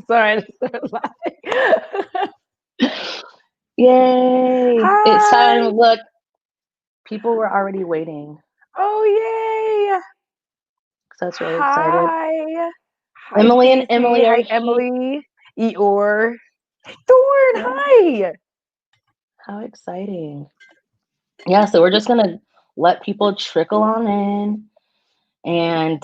Sorry, I just started laughing. Yay! It's Hi. time. Look, people were already waiting. Oh, yay. So that's really excited. Hi. Hi, Emily and Stacey. Emily are Hi, here. Emily. Eeyore. Thorn. Yeah, Hi. how exciting. Yeah, so we're just gonna let people trickle on in. And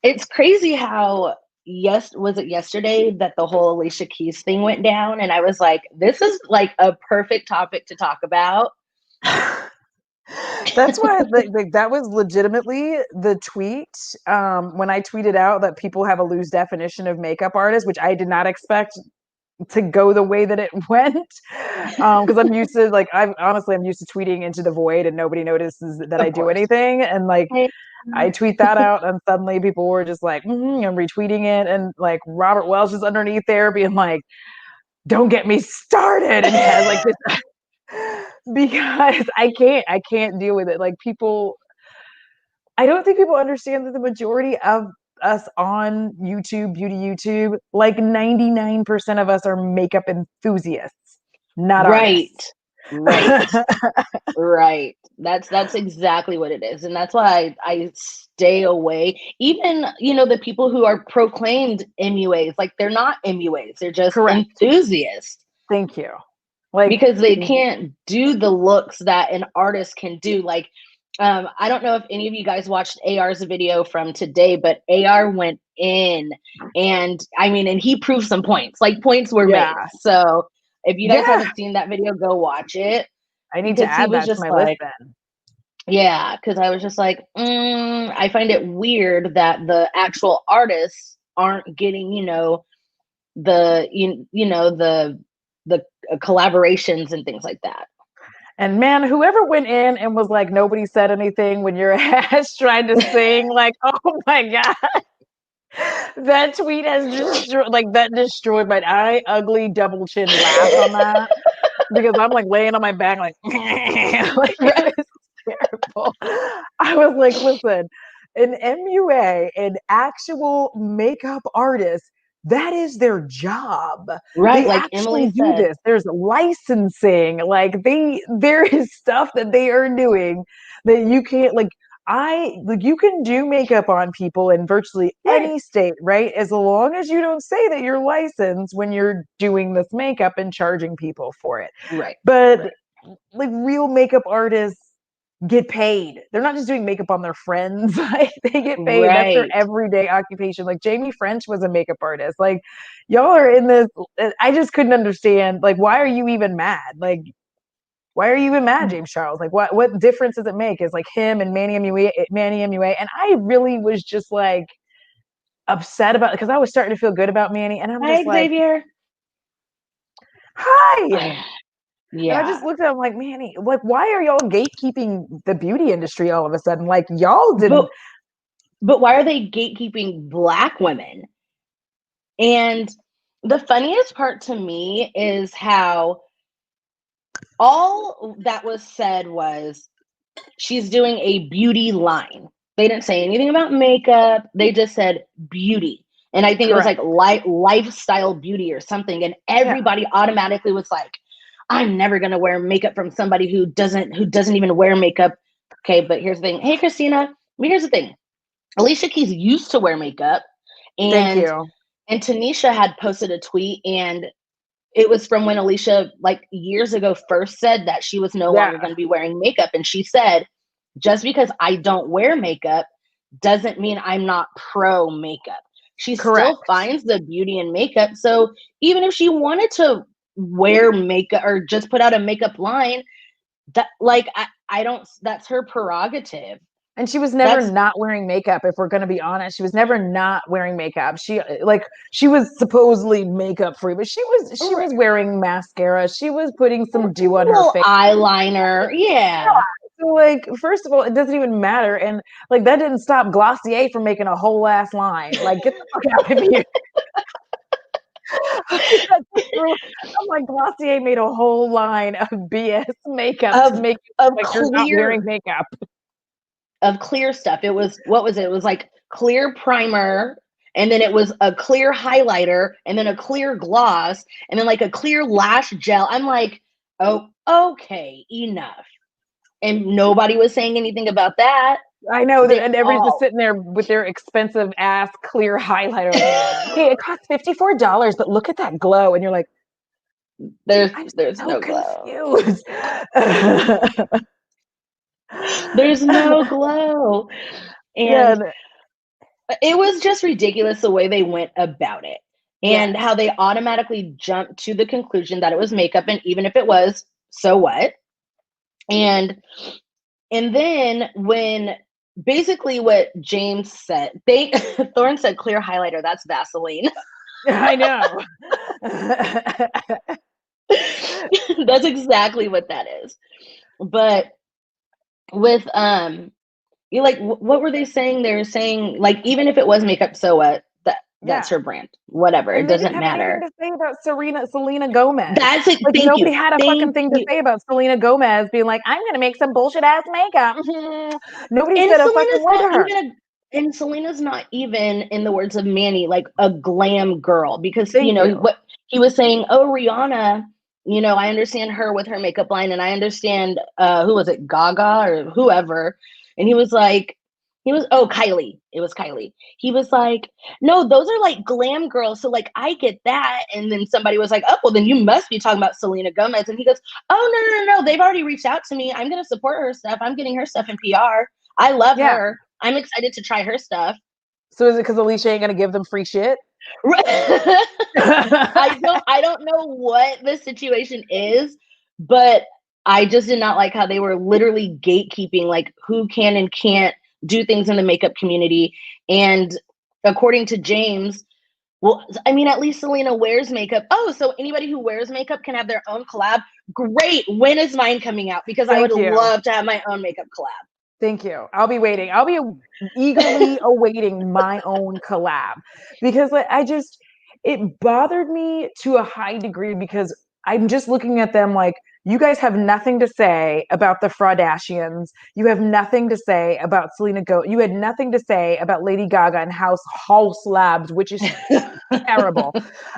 it's crazy how was it yesterday that the whole Alicia Keys thing went down? And I was like, this is like a perfect topic to talk about. That's why that was legitimately the tweet when I tweeted out that people have a loose definition of makeup artist, which I did not expect to go the way that it went. Because I'm used to I'm used to tweeting into the void and nobody notices that I Of do course. anything. And like Hey, I tweet that out and suddenly people were just like, I'm retweeting it. And like Robert Welsh is underneath there being like, don't get me started. And he has like this because I can't deal with it. Like people, I don't think people understand that the majority of us on YouTube, beauty YouTube, like 99% of us are makeup enthusiasts, not right, artists. right, right. That's exactly what it is. And that's why I stay away. Even, the people who are proclaimed MUAs, like they're not MUAs, they're just Correct. enthusiasts. Thank you. Like, Because they can't do the looks that an artist can do. Like, I don't know if any of you guys watched AR's video from today, but AR went in, and I mean, and he proved some points. Like, points were yeah, made. So if you guys yeah. haven't seen that video, go watch it, I need to because he add was that to just my list like, then. yeah, because I was just like, I find it weird that the actual artists aren't getting, the collaborations and things like that. And man, whoever went in and was like, nobody said anything when your ass tried to sing, like, oh my God. That tweet has destroyed my I ugly double chin laughed on that because I'm like laying on my back like, like Right. it was terrible. I was like, listen, an MUA, an actual makeup artist, that is their job. Right, They like actually Emily do said. this. There's licensing. Like there is stuff that they are doing that you can't you can do makeup on people in virtually Right, any state, right? As long as you don't say that you're licensed when you're doing this makeup and charging people for it. right, But like real makeup artists get paid. They're not just doing makeup on their friends. Like they get paid. That's their right. everyday occupation. Like Jamie French was a makeup artist. Like y'all are in this. I just couldn't understand. Like, why are you even mad? Like, why are you even mad, James Charles? Like, what difference does it make? Is like him and Manny MUA, and I really was just like upset about it because I was starting to feel good about Manny, and I'm Hi, just like, Xavier. hi. And I Yeah. just looked at him like, Manny, like, why are y'all gatekeeping the beauty industry all of a sudden? Like, y'all But didn't. but why are they gatekeeping Black women? And the funniest part to me is how all that was said was she's doing a beauty line. They didn't say anything about makeup. They just said beauty. And I think it was Correct. like lifestyle beauty or something. And Yeah. everybody automatically was like, I'm never gonna wear makeup from somebody who doesn't even wear makeup. Okay, but here's the thing. Hey Christina, here's the thing. Alicia Keys used to wear makeup, Thank and you. and Tanisha had posted a tweet, and it was from when Alicia, like years ago, first said that she was no Yeah. longer going to be wearing makeup. And she said, just because I don't wear makeup doesn't mean I'm not pro makeup. She still Correct. finds the beauty in makeup. So even if she wanted to wear makeup or just put out a makeup line, that like I don't that's her prerogative. And she was never That's not wearing makeup. If we're going to be honest, she was never not wearing makeup. She was supposedly makeup free, but she was wearing mascara. She was putting a some dew on her little face. eyeliner. Yeah. So like, first of all, it doesn't even matter, and like that didn't stop Glossier from making a whole ass line. Like, get the fuck out of here. I'm like, Glossier made a whole line of BS makeup to of make you of look like you're not wearing clear makeup. of clear stuff. It was what was it? It was like clear primer and then it was a clear highlighter, and then a clear gloss, and then like a clear lash gel. I'm like, oh, okay, enough. And nobody was saying anything about that. I know that, and everybody's just sitting there with their expensive ass clear highlighter. Okay, it costs $54, but look at that glow, and you're like, there's so no glow. confused. There's no glow. And it was just ridiculous the way they went about it, and how they automatically jumped to the conclusion that it was makeup, and even if it was, so what? And then when basically what James said, Thorne said clear highlighter, that's Vaseline. I know. That's exactly what that is. But with you like, what were they saying? They were saying like, even if it was makeup, so what? That's her brand. Whatever, and it doesn't matter. To say about Selena Gomez. That's it. Like nobody had a fucking thing to say about Selena Gomez being like, I'm gonna make some bullshit ass makeup. Nobody said a fucking word to her. And Selena's not even, in the words of Manny, like a glam girl, because what he was saying, oh, Rihanna, I understand her with her makeup line, and I understand who was it, Gaga or whoever, and he was like, Kylie. It was Kylie. He was like, no, those are like glam girls. So like, I get that. And then somebody was like, oh, well, then you must be talking about Selena Gomez. And he goes, oh, no. They've already reached out to me. I'm going to support her stuff. I'm getting her stuff in PR. I love her. I'm excited to try her stuff. So is it because Alicia ain't going to give them free shit? I don't know what the situation is, but I just did not like how they were literally gatekeeping, like who can and can't do things in the makeup community. And according to James, well, I mean, at least Selena wears makeup. Oh, so anybody who wears makeup can have their own collab. Great. When is mine coming out? Because I would love to have my own makeup collab. Thank you. I'll be waiting. I'll be eagerly awaiting my own collab, because it bothered me to a high degree, because I'm just looking at them like, you guys have nothing to say about the Kardashians. You have nothing to say about Selena Gomez. You had nothing to say about Lady Gaga and Haus Labs, which is terrible.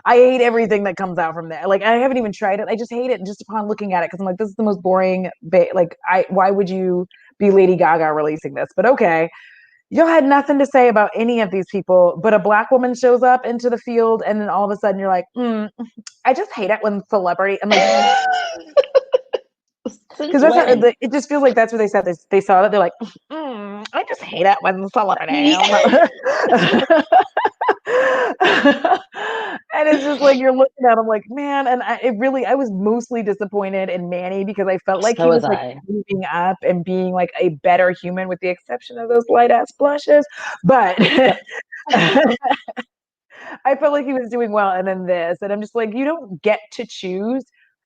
I hate everything that comes out from there. Like, I haven't even tried it. I just hate it just upon looking at it, because I'm like, this is the most boring. Why would you be Lady Gaga releasing this? But okay. Y'all had nothing to say about any of these people, but a Black woman shows up into the field, and then all of a sudden you're like, I just hate it when celebrity. I'm like, because it just feels like that's what they said. They saw that, they're like, I just hate it when celebrity. And it's just like, you're looking at them like, man. And I was mostly disappointed in Manny, because I felt like he was like moving up and being like a better human, with the exception of those light ass blushes. But I felt like he was doing well. And then this, and I'm just like, you don't get to choose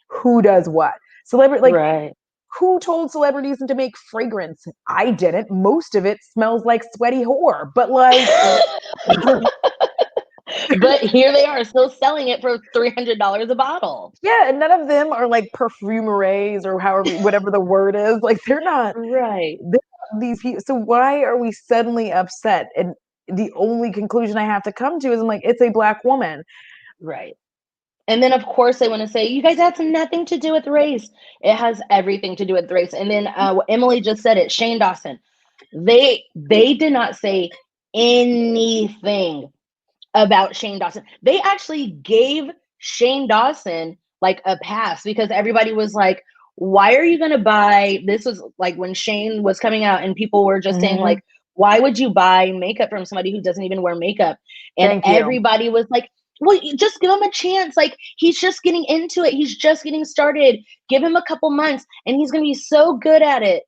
who does what. Celebrity, like, right. Who told celebrities to make fragrance? I didn't. Most of it smells like sweaty whore, but like. But here they are still selling it for $300 a bottle. Yeah, and none of them are like perfumeries or whatever the word is. Like, they're not right. These people. So why are we suddenly upset? And the only conclusion I have to come to is, I'm like, it's a Black woman. Right. And then, of course, they want to say, you guys had nothing to do with race. It has everything to do with race. And then Emily just said it, Shane Dawson. They did not say anything about Shane Dawson. They actually gave Shane Dawson like a pass, because everybody was like, why are you going to buy? This was like when Shane was coming out, and people were just saying like, why would you buy makeup from somebody who doesn't even wear makeup? And everybody was like, well, just give him a chance. Like, he's just getting into it. He's just getting started. Give him a couple months and he's going to be so good at it.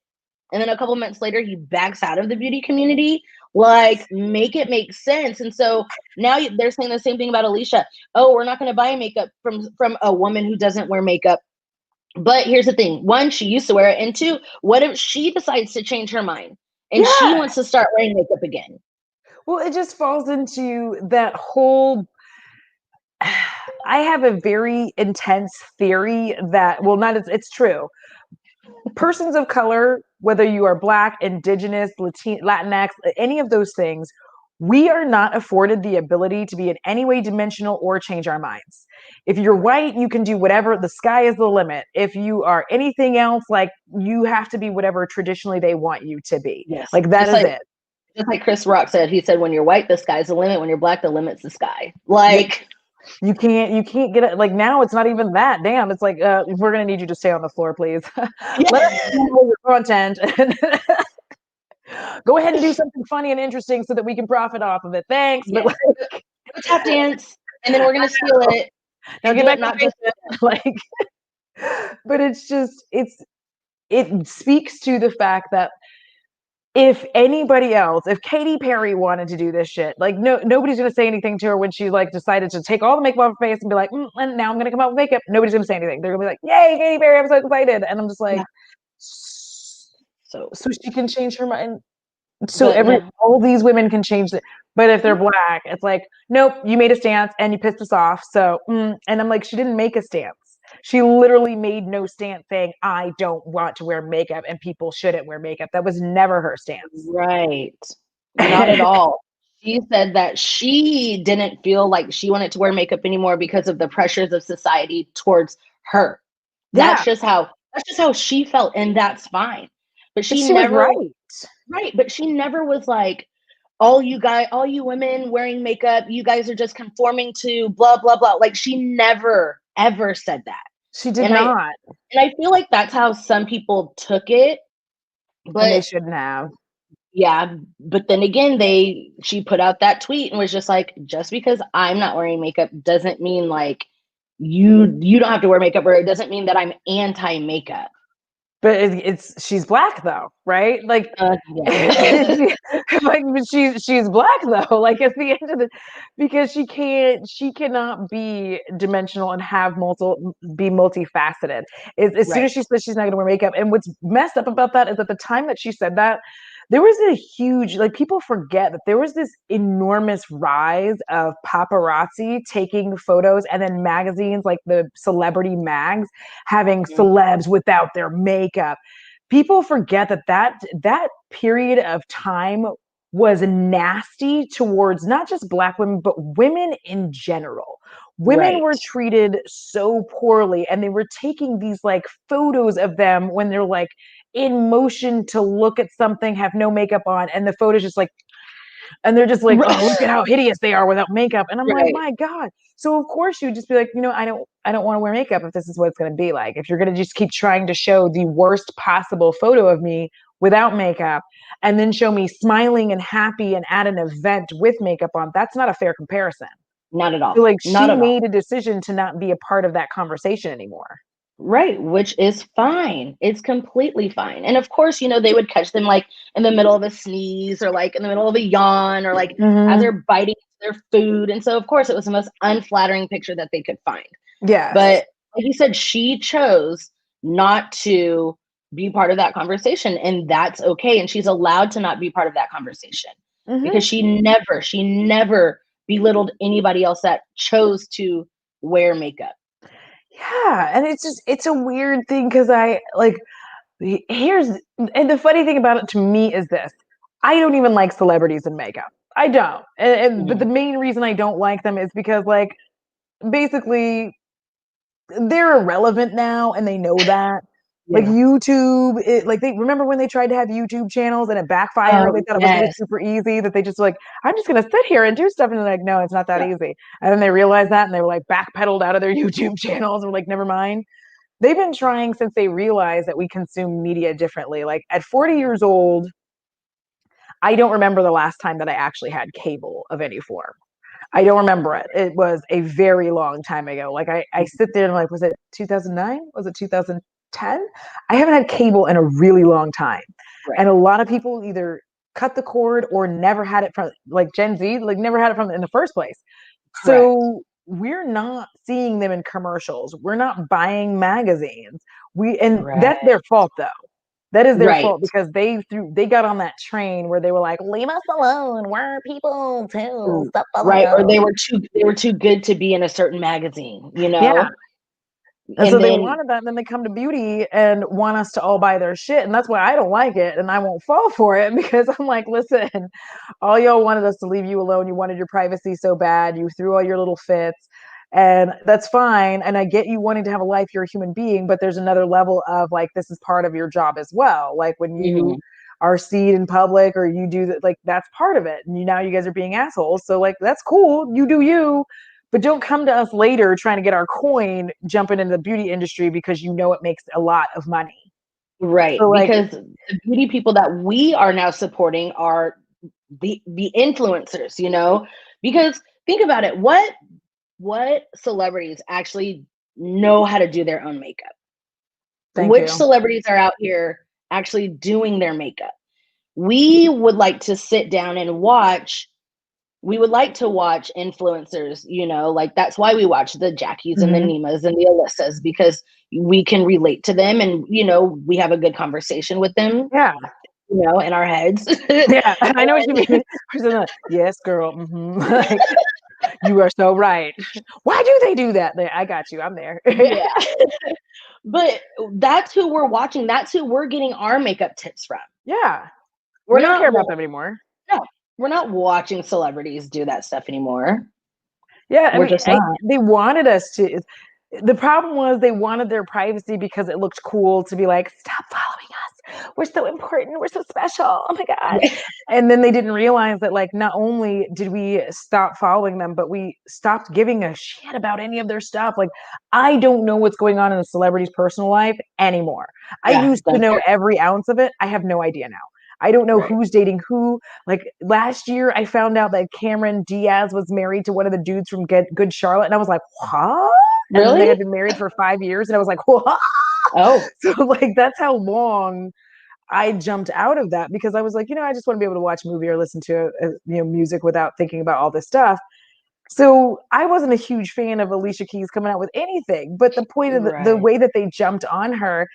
And then a couple months later, he backs out of the beauty community. Like, make it make sense. And so now they're saying the same thing about Alicia. Oh, we're not going to buy makeup from a woman who doesn't wear makeup. But here's the thing. One, she used to wear it. And two, what if she decides to change her mind and she wants to start wearing makeup again? Well, it just falls into that whole... I have a very intense theory that, well, it's true. Persons of color, whether you are Black, Indigenous, Latinx, any of those things, We are not afforded the ability to be in any way dimensional or change our minds. If you're white, you can do whatever. The sky is the limit. If you are anything else, like you have to be whatever traditionally they want you to be. Yes. Like that is it. Just like Chris Rock said, he said, when you're white, the sky's the limit. When you're black, the limit's the sky. Like, you can't get it. Like now it's not even that. Damn, it's like we're gonna need you to stay on the floor, please. Let us know your content and go ahead and do something funny and interesting so that we can profit off of it. Thanks. But like, tap dance, and then we're gonna steal it. Now get back not just like but it's just it speaks to the fact that if anybody else, if Katy Perry wanted to do this shit, like nobody's gonna say anything to her when she like decided to take all the makeup off her face and be like, and now I'm gonna come out with makeup. Nobody's gonna say anything. They're gonna be like, "Yay, Katy Perry! I'm so excited!" And I'm just like, so she can change her mind. So all these women can change it, but if they're black, it's like, nope, you made a stance and you pissed us off. So, and I'm like, she didn't make a stance. She literally made no stance saying, I don't want to wear makeup and people shouldn't wear makeup. That was never her stance. Right. Not at all. She said that she didn't feel like she wanted to wear makeup anymore because of the pressures of society towards her. That's just how she felt, and that's fine. But she never right. But she never was like, all you women wearing makeup, you guys are just conforming to blah blah blah. Like she never ever said that. She did not. And I feel like that's how some people took it. But and they shouldn't have. Yeah, but then again, she put out that tweet and was just like, just because I'm not wearing makeup doesn't mean like you don't have to wear makeup, or it doesn't mean that I'm anti-makeup. But she's black though, right? Like, yeah. like she's black though. Like at the end of the, because she cannot be dimensional and have be multifaceted. As soon as she says she's not going to wear makeup, and what's messed up about that is at the time that she said that, there was a huge, like people forget that there was this enormous rise of paparazzi taking photos, and then magazines like the celebrity mags having celebs without their makeup. People forget that period of time was nasty towards not just Black women, but women in general. Women were treated so poorly, and they were taking these like photos of them when they're like in motion to look at something, have no makeup on, and the photo's just like, and they're just like, oh, look at how hideous they are without makeup. And I'm like, my God. So of course you would just be like, I don't want to wear makeup if this is what it's going to be like. If you're going to just keep trying to show the worst possible photo of me without makeup and then show me smiling and happy and at an event with makeup on, that's not a fair comparison. Not at all. So like she made a decision to not be a part of that conversation anymore. Right, which is fine. It's completely fine. And of course, they would catch them like in the middle of a sneeze, or like in the middle of a yawn, or like as they're biting their food. And so of course it was the most unflattering picture that they could find. Yeah. But like you said, she chose not to be part of that conversation, and that's okay. And she's allowed to not be part of that conversation because she never belittled anybody else that chose to wear makeup. Yeah, and it's a weird thing because and the funny thing about it to me is this: I don't even like celebrities in makeup. I don't, but the main reason I don't like them is because like basically they're irrelevant now, and they know that. Like YouTube, they remember when they tried to have YouTube channels and it backfired. They thought it was really super easy, that they just like, I'm just gonna sit here and do stuff, and they're like, no, it's not that easy. And then they realized that, and they were like backpedaled out of their YouTube channels, and were like, never mind. They've been trying since they realized that we consume media differently. Like at 40 years old, I don't remember the last time that I actually had cable of any form. I don't remember it. It was a very long time ago. Like I sit there and like, was it 2009? Was it 2010? I haven't had cable in a really long time. And a lot of people either cut the cord or never had it from, like Gen Z, like never had it from in the first place. Correct. So we're not seeing them in commercials. We're not buying magazines. That's their fault though. That is their fault, because they got on that train where they were like, leave us alone. We're people too. Stuff right. Or they were too good to be in a certain magazine, Yeah. And so And they then, wanted that, and then they come to beauty and want us to all buy their shit. And that's why I don't like it and I won't fall for it, because I'm like, listen, all y'all wanted us to leave you alone. You wanted your privacy so bad. You threw all your little fits. And that's fine. And I get you wanting to have a life, you're a human being, but there's another level of like, this is part of your job as well. Like when you mhm, are seen in public or you do that, like that's part of it. And now you guys are being assholes. So like, that's cool. You do you, but don't come to us later trying to get our coin jumping into the beauty industry because you know it makes a lot of money. right, So like, because the beauty people that we are now supporting are the influencers, you know? Because think about it, what celebrities actually know how to do their own makeup? thank Which you. celebrities are out here actually doing their makeup? We would like to sit down and watch we would like to watch influencers, you know, like that's why we watch the Jackies and the Mm-hmm. Nimas and the Alyssas, because we can relate to them and, you know, we have a good conversation with them, Yeah. you know, in our heads. Yeah. I know what you And mean. Yes, girl. Mm-hmm. Like, you are so right. Why do they do that? I got you. I'm there. yeah, but that's who we're watching. That's who we're getting our makeup tips from. Yeah. We're We don't care not, about them anymore. no, we're not watching celebrities do that stuff anymore. Yeah. I We're mean, just not. they wanted us to. The problem was they wanted their privacy because it looked cool to be like, stop following us. We're so important. We're so special. Oh my God. And then they didn't realize that, like, not only did we stop following them, but we stopped giving a shit about any of their stuff. Like, I don't know what's going on in a celebrity's personal life anymore. I Yeah, used to don't know care. every ounce of it. I have no idea now. I don't know Right. who's dating who. Like last year, I found out that Cameron Diaz was married to one of the dudes from Good Charlotte, and I was like, "What?" And then they Really? had been married for 5 years, and I was like, "What?" Oh, So like that's how long I jumped out of that, because I was like, I just want to be able to watch a movie or listen to music without thinking about all this stuff. So I wasn't a huge fan of Alicia Keys coming out with anything, but the point of the right. way that they jumped on her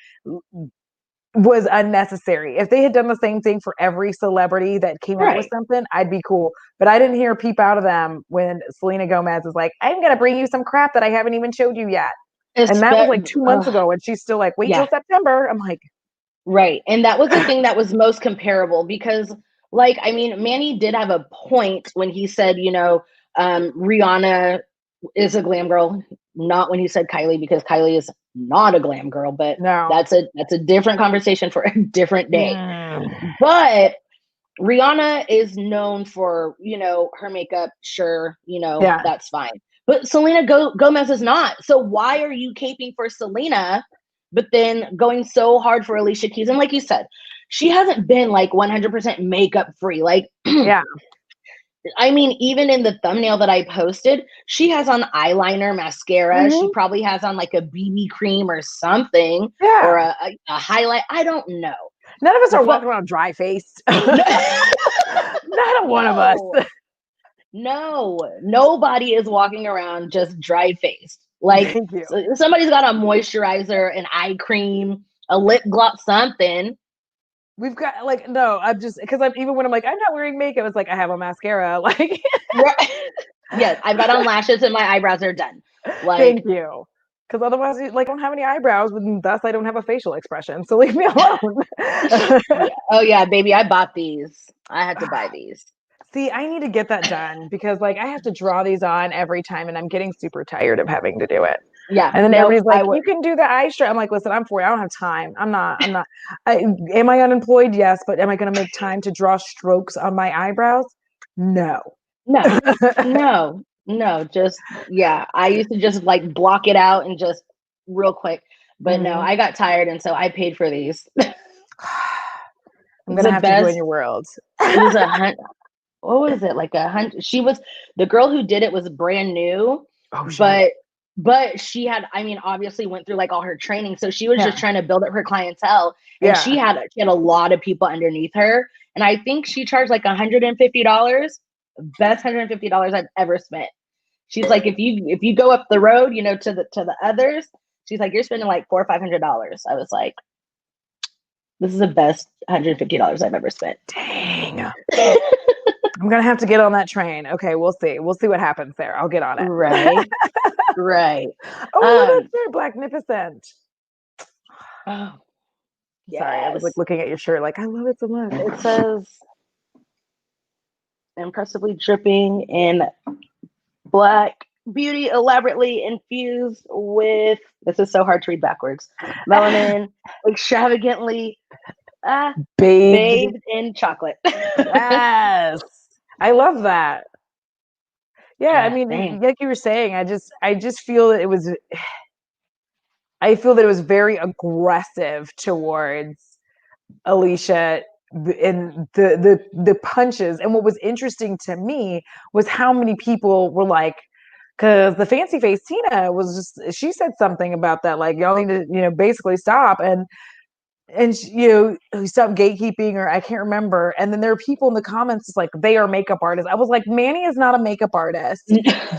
was unnecessary. If they had done the same thing for every celebrity that came up with Right. something, I'd be cool. But I didn't hear a peep out of them when Selena Gomez was like, I'm going to bring you some crap that I haven't even showed you yet. And that was like 2 months ago. And she's still like, wait till Yeah, September. I'm like, right. And that was the thing that was most comparable because, like, I mean, Manny did have a point when he said, you know, Rihanna is a glam girl. Not when he said Kylie, because Kylie is not a glam girl, but no. that's a different conversation for a different day. Mm. But Rihanna is known for, you know, her makeup. Sure, you know, Yeah. that's fine. But Selena Gomez is not. So why are you caping for Selena, but then going so hard for Alicia Keys? And like you said, she hasn't been like 100% makeup free. Like, Yeah. I mean, even in the thumbnail that I posted, she has on eyeliner, mascara. She Mm-hmm. probably has on like a BB cream or something, or Yeah. a highlight. I don't know. None of us are But walking around dry faced. no, Not one of us. no. No, nobody is walking around just dry faced. Like Thank you. somebody's got a moisturizer, an eye cream, a lip gloss, something. We've got like, no, I'm just, because I'm, even when I'm like, I'm not wearing makeup, it's like, I have a mascara. Like, Right. Yes, I've got on lashes and my eyebrows are done. thank Like, you. Because otherwise, like, I don't have any eyebrows, and thus I don't have a facial expression. So leave me alone. yeah. Oh yeah, baby, I bought these. I had to buy these. See, I need to get that done, because like I have to draw these on every time, and I'm getting super tired of having to do it. Yeah, And then nope, everybody's I like, would. "You can do the eye stretch." I'm like, "Listen, I'm 40. I don't have time. I'm not. I'm not. Am I unemployed? Yes, but am I going to make time to draw strokes on my eyebrows? No." No, no, no. Just yeah, I used to just like block it out and just real quick. But no, Mhm. I got tired, and so I paid for these. I'm It's gonna the have to join best. your world. It was what was it, like 100? She was the girl who did it was brand new, Oh shit. but she had, I mean, obviously went through like all her training, so she was Yeah. just trying to build up her clientele, and Yeah. she had a lot of people underneath her, and I think she charged like $150, best $150 I've ever spent. She's like, if you go up the road, you know, to the others, she's like, you're spending like $400 or $500. I was like, this is the best $150 I've ever spent. Dang. I'm gonna have to get on that train. Okay, we'll see. We'll see what happens there. I'll get on it. Right. Right. Oh, that's right, Blacknificent. Oh, Sorry, I was like yes. looking at your shirt, like I love it so much. It says impressively dripping in black beauty, elaborately infused with, this is so hard to read backwards, melanin, extravagantly Bathed. bathed in chocolate. Yes. I love that. Yeah, I Yeah, mean, same. like you were saying, I just feel that it was I feel that it was very aggressive towards Alicia in the punches. And what was interesting to me was how many people were like, because the fancy face Tina was just, she said something about that, like y'all need to, basically stop and stop gatekeeping, or I can't remember. And then there are people in the comments, it's like they are makeup artists. I was like, Manny is not a makeup artist.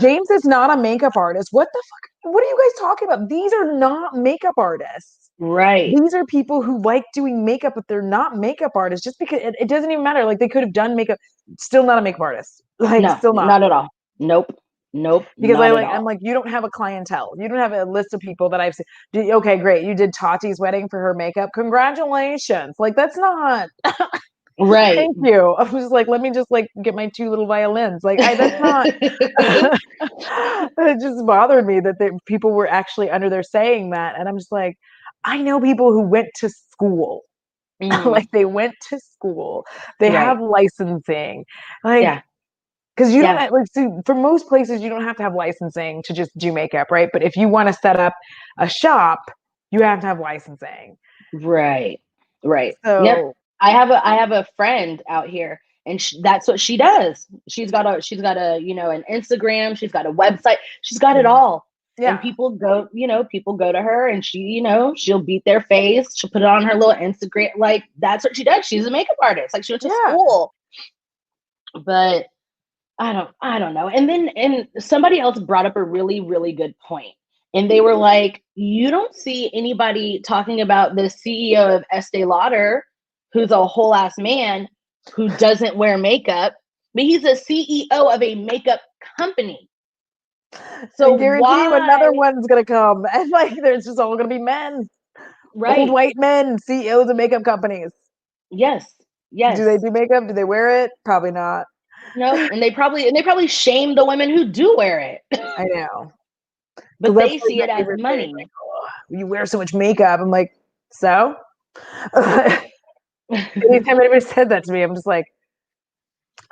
James is not a makeup artist. What the fuck? What are you guys talking about? These are not makeup artists. Right. These are people who like doing makeup, but they're not makeup artists. Just because it doesn't even matter. Like they could have done makeup, still not a makeup artist. Like No, still not. not at all. Nope. Nope. Because Not at I'm all. like, you don't have a clientele. You don't have a list of people that I've seen. Okay, great. You did Tati's wedding for her makeup. Congratulations. Like that's not. Right. Thank you. I was like, let me just like get my two little violins. Like that's not. It just bothered me that people were actually under there saying that, and I'm just like, I know people who went to school. Like they went to school. They Right. have licensing. Like Yeah. because you don't Yeah. like see, for most places you don't have to have licensing to just do makeup, right? But if you want to set up a shop, you have to have licensing. Right. Right. Yep. So I have a friend out here, and that's what she does. She's got a an Instagram. She's got a website. She's got it all. And yeah, people go to her, and she'll beat their face. She'll put it on her little Instagram. Like that's what she does. She's a makeup artist. Like she went to yeah. school. But I don't know. And then somebody else brought up a really, really good point. And they were like, you don't see anybody talking about the CEO of Estee Lauder, who's a whole ass man who doesn't wear makeup, but he's a CEO of a makeup company. So I guarantee you another why? one's gonna come, and like there's just all gonna be men, old Right. white men, CEOs of makeup companies. Yes. Do they Yes. do makeup? Do they wear it? Probably not. No. And they probably shame the women who do wear it, I know, because but that's they like see my it as favorite thing. Like, money. oh, you wear so much makeup. I'm like, so. Anytime anybody said that to me, I'm just like,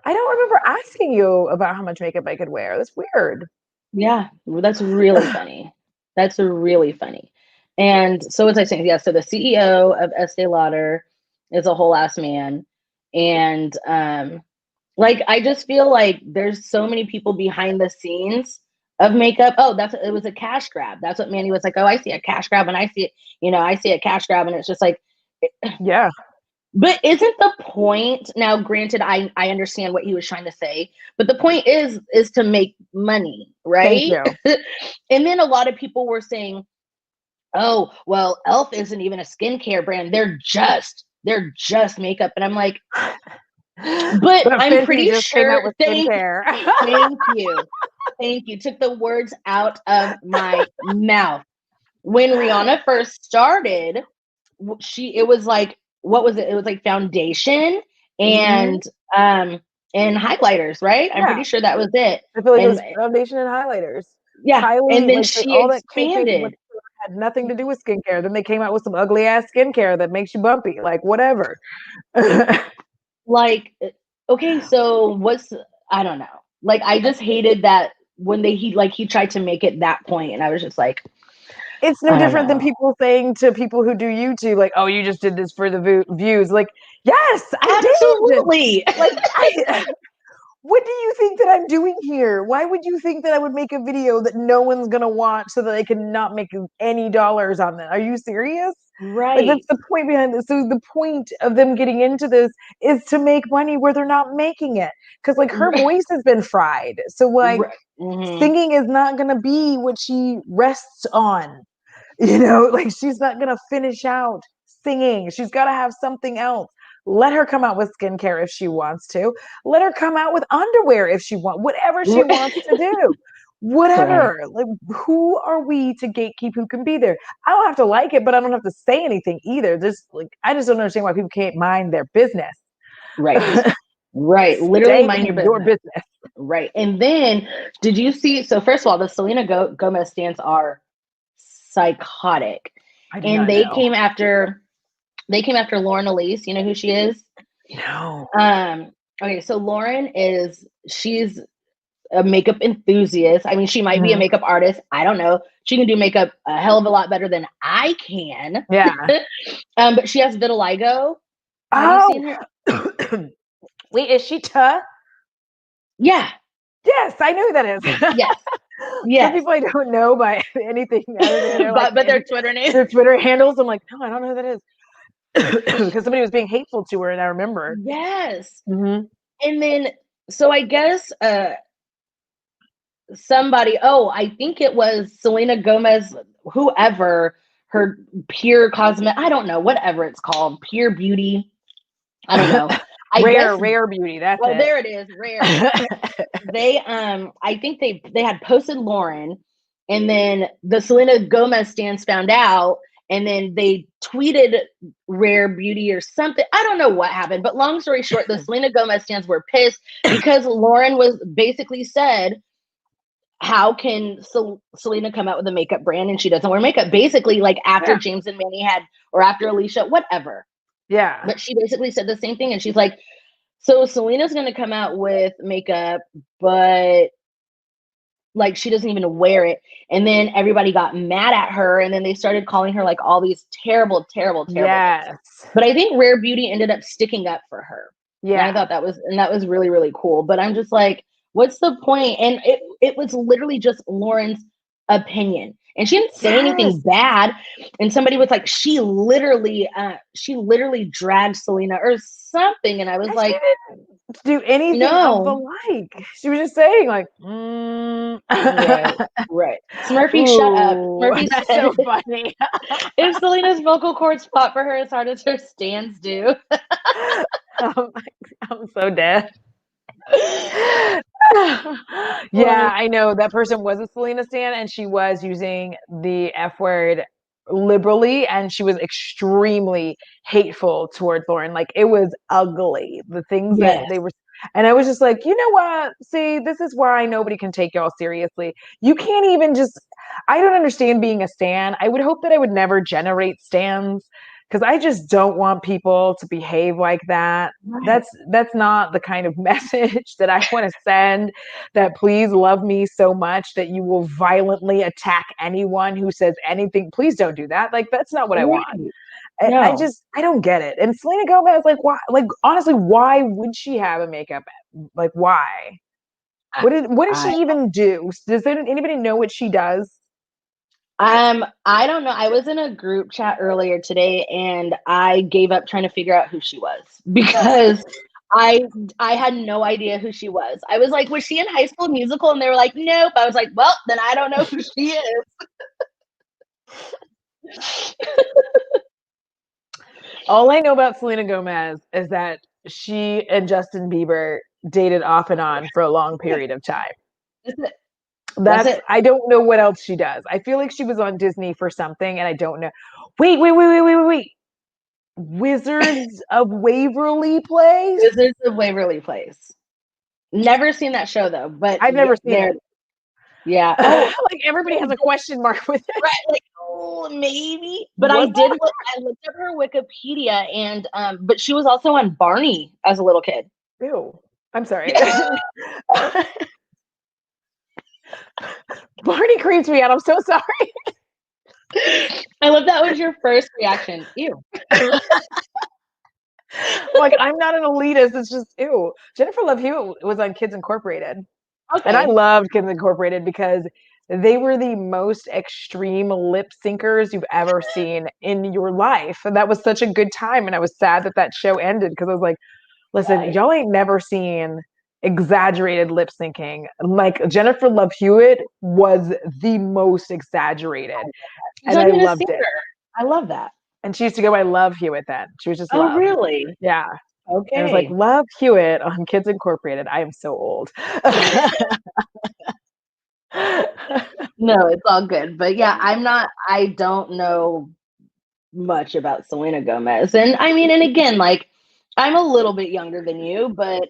I don't remember asking you about how much makeup I could wear. That's weird. Yeah, well, that's really funny. That's really funny. And so as I say, yeah, so the CEO of Estee Lauder is a whole ass man. And like I just feel like there's so many people behind the scenes of makeup. Oh, it was a cash grab. That's what Manny was like. Oh, I see a cash grab and I see it, I see a cash grab and it's just like Yeah. but isn't the point now, granted, I understand what he was trying to say, but the point is to make money, Thank right? you. And then a lot of people were saying, oh, well, Elf isn't even a skincare brand. They're just makeup. And I'm like, but But I'm Fenty pretty just came out sure with skincare. thank you. Thank you. Took the words out of my mouth. When Rihanna first started, it was like, what was it? It was like foundation Mhm. and highlighters, right? I'm Yeah. pretty sure that was it. I feel like it was And foundation and highlighters. yeah, and Kylie, then like she all that campaign expanded. had nothing to do with skincare. Then they came out with some ugly ass skincare that makes you bumpy. Like whatever. Like, okay, so I don't know. Like I just hated that when he tried to make it that point, and I was just like, It's no I don't different than know. people saying to people who do YouTube, like, "Oh, you just did this for the views." Like, yes, I did. Absolutely. Like, what do you think that I'm doing here? Why would you think that I would make a video that no one's gonna watch so that they can not make any dollars on it? Are you serious? Like Right. that's the point behind this. So the point of them getting into this is to make money where they're not making it. Because like her voice has been fried. So like Mm-hmm. singing is not gonna be what she rests on. Like she's not gonna finish out singing. She's gotta have something else. Let her come out with skincare if she wants to. Let her come out with underwear if she wants, whatever she wants to do. Whatever. Right. Like, who are we to gatekeep who can be there? I don't have to like it, but I don't have to say anything either. Just like, I just don't understand why people can't mind their business. Right. Right. Literally Stay mind your in your business. business. Right. And then did you see? So, first of all, the Selena Gomez stands are psychotic. I did And not know. they came after Lauren Elise. You know who she is? No. Okay, so she's a makeup enthusiast. I mean, she might be a Mhm. makeup artist. I don't know. She can do makeup a hell of a lot better than I can. Yeah. But she has vitiligo. Have you Oh. seen her? Wait, is she Tuh? Yeah. Yes, I know who that is. Yes. Some Yes. people I don't know by anything other than their like But their Twitter name. their Twitter handles. I'm like, no, I don't know who that is. Because somebody was being hateful to her, and I remember. Yes. Mm-hmm. And then, so I guess somebody, I think it was Selena Gomez, whoever, her Pure Cosmet, I don't know, whatever it's called, Pure Beauty. I don't know. I guess, Rare Beauty. That's oh, it. there it is, Rare. They, I think they had posted Lauren, and then the Selena Gomez stands found out, and then they tweeted Rare Beauty or something. I don't know what happened, but long story short, the Selena Gomez stands were pissed because Lauren was basically said, how can Selena come out with a makeup brand and she doesn't wear makeup? Basically, like after Yeah. James and Manny had, or after Alicia, whatever. Yeah. But she basically said the same thing. And she's like, so Selena's going to come out with makeup, but like she doesn't even wear it. And then everybody got mad at her. And then they started calling her like all these terrible, terrible, terrible things. Yes. But I think Rare Beauty ended up sticking up for her. And I Yeah. thought that was really, really cool. But I'm just like, what's the point? And it was literally just Lauren's opinion. And she didn't say anything Yes. bad. And somebody was like, she literally dragged Selena or something. And I was And she like, didn't do anything of the no. like. She was just saying like, Right, right. Smurfy, shut up. Ooh, Smurfy that's said, so funny. if Selena's vocal cords fought for her as hard as her stands do. um, I'm so dead. Yeah, I know that person was a Selena stan, and she was using the F word liberally, and she was extremely hateful towards Lauren. Like it was ugly. The things that Yes. they were, and I was just like, you know what? See, this is why nobody can take y'all seriously. You can't even just. I don't understand being a stan. I would hope that I would never generate stans because I just don't want people to behave like that. Right. That's not the kind of message that I want to send, that please love me so much that you will violently attack anyone who says anything. Please don't do that. Like that's not what I want. Right. I No. just I don't get it. And Selena Gomez, like why, like honestly, why would she have a makeup? Like why? I, What did I she even do? Does anybody know what she does? I don't know. I was in a group chat earlier today and I gave up trying to figure out who she was because I had no idea who she was. I was like, was she in High School Musical? And they were like, nope. I was like, well, then I don't know who she is. All I know about Selena Gomez is that she and Justin Bieber dated off and on for a long period of time. That's it. That's it. I don't know what else she does. I feel like she was on Disney for something and I don't know. Wait. Wizards of Waverly Place? Wizards of Waverly Place. Never seen that show though, but I've never seen it. Yeah. Oh, like everybody has a question mark with it. right. Like, oh, maybe. But I looked up her Wikipedia and but she was also on Barney as a little kid. Ew. I'm sorry. Barney creeps me out. I'm so sorry. I love that was your first reaction. Ew. Like I'm not an elitist. It's just ew. Jennifer Love Hewitt was on Kids Incorporated. Okay. And I loved Kids Incorporated because they were the most extreme lip syncers you've ever seen in your life. And that was such a good time. And I was sad that that show ended because I was like, listen, Right. y'all ain't never seen exaggerated lip syncing. Like Jennifer Love Hewitt was the most exaggerated. She's And not I even a loved singer. it. I love that. And she used to go by Love Hewitt then. She was just Oh, Love. really? Yeah. Okay. And it was like Love Hewitt on Kids Incorporated. I am so old. No, it's all good. But yeah, I don't know much about Selena Gomez. And I mean, and again, like I'm a little bit younger than you, but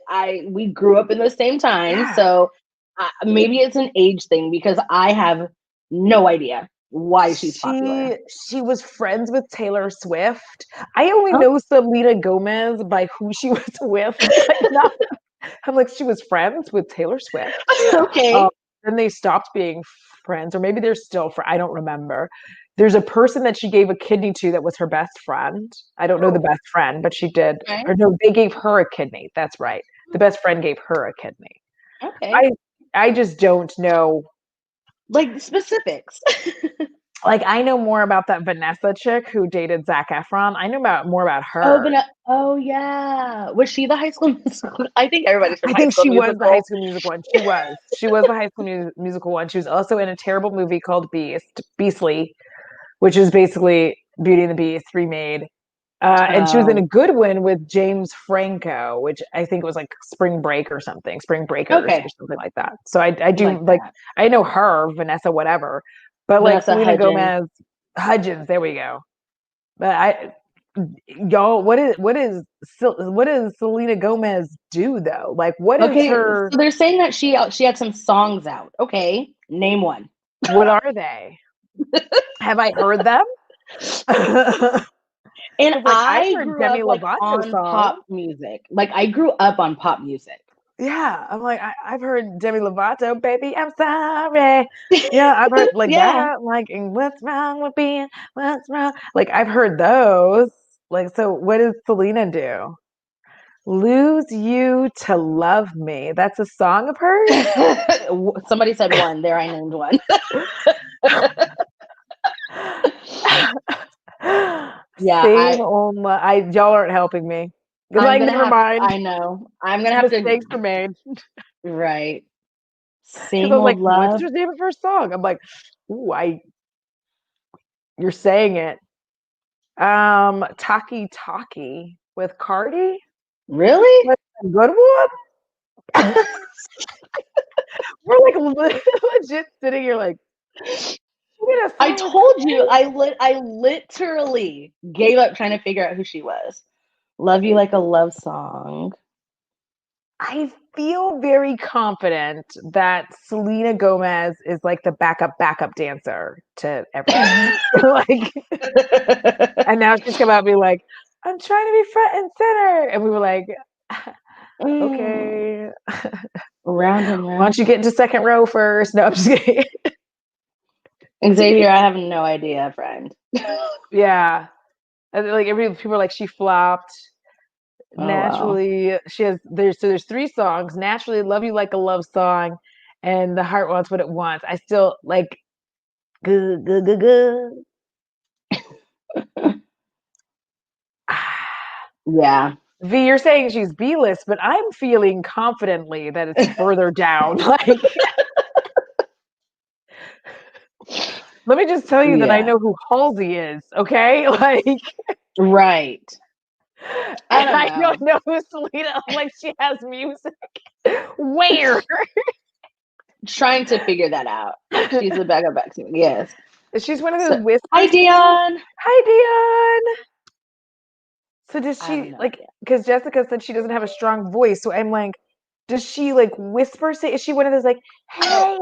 we grew up in the same time. Yeah. So maybe it's an age thing because I have no idea why she's popular. She was friends with Taylor Swift. I only Oh, know Selena Gomez by who she was with. Like not, I'm like she was friends with Taylor Swift. Um, okay. then they stopped being friends, or maybe they're still friends. I don't remember. There's a person that she gave a kidney to that was her best friend. I don't know the Oh, best friend, but she did. okay. Or no, they gave her a kidney. That's right. The best friend gave her a kidney. Okay. I I just don't know. Like specifics. Like I know more about that Vanessa chick who dated Zac Efron. I know about more about Oh, her. oh yeah. Was she the High School Musical? I think everybody's from I High think School she was the High Musical. School Musical one. She was. She was the High School Musical one. She was also in a terrible movie called Beastly, which is basically Beauty and the Beast remade. And she was in a Oh, good one with James Franco, which I think was like Spring Break or something, Spring Breakers or okay. something like that. So I do Like like that. I know her, Vanessa, whatever, but like Vanessa Selena Hudgens. Gomez, Hudgens, there we go. But I y'all, what does Selena Gomez do though? Like, what is Okay, her? so they're saying that she had some songs out. Okay, name one. What are they? Have I heard them? Because And like I've I heard grew Demi up like Lovato on pop songs. music. Like I grew up on pop music. Yeah, I'm like I've heard Demi Lovato, baby, I'm sorry. Yeah, I've heard like Yeah. that. Like, and what's wrong with being? What's wrong? Like I've heard those. Like, so what does Selena do? Lose you to love me. That's a song of hers. Somebody said one. There, I named one. Yeah, Same old. Y'all aren't helping me. It's I'm like gonna never have. mind. I know. I'm gonna have to. Mistakes are made. Right. Because I Same was like, old "What's love. your name of her song?" I'm like, "Ooh, I." You're saying it. Taki Taki with Cardi. Really? What's a good one? We're like legit sitting here like, she did a I song with told you. Cardi. I literally gave up trying to figure out who she was. Love you like a love song. I feel very confident that Selena Gomez is like the backup dancer to everything. Like, and now she's come out and be like, I'm trying to be front and center. And we were like, Mm, okay. round and Why don't round. you get into second row first? No, I'm just kidding. Xavier, I have no idea, friend. Yeah. And like people are like, she flopped. Oh wow. Naturally, there's three songs. Naturally, Love You Like a Love Song, and The Heart Wants What It Wants. I still like good, good, good, good. Yeah. V, you're saying she's B list, but I'm feeling confidently that it's further down. Like, let me just tell you that I Yeah. know who Halsey is, okay? Like, Right. I and don't I don't know. know who Selena, like, she has music. Where? Trying to figure that out. She's a backup back to me. Yes. She's one of So those hi whisper singers. Dion. Hi, Dion. So does I have she no like? idea. Because Jessica said she doesn't have a strong voice, so I'm like, does she like whisper? Say, is she one of those like, hey,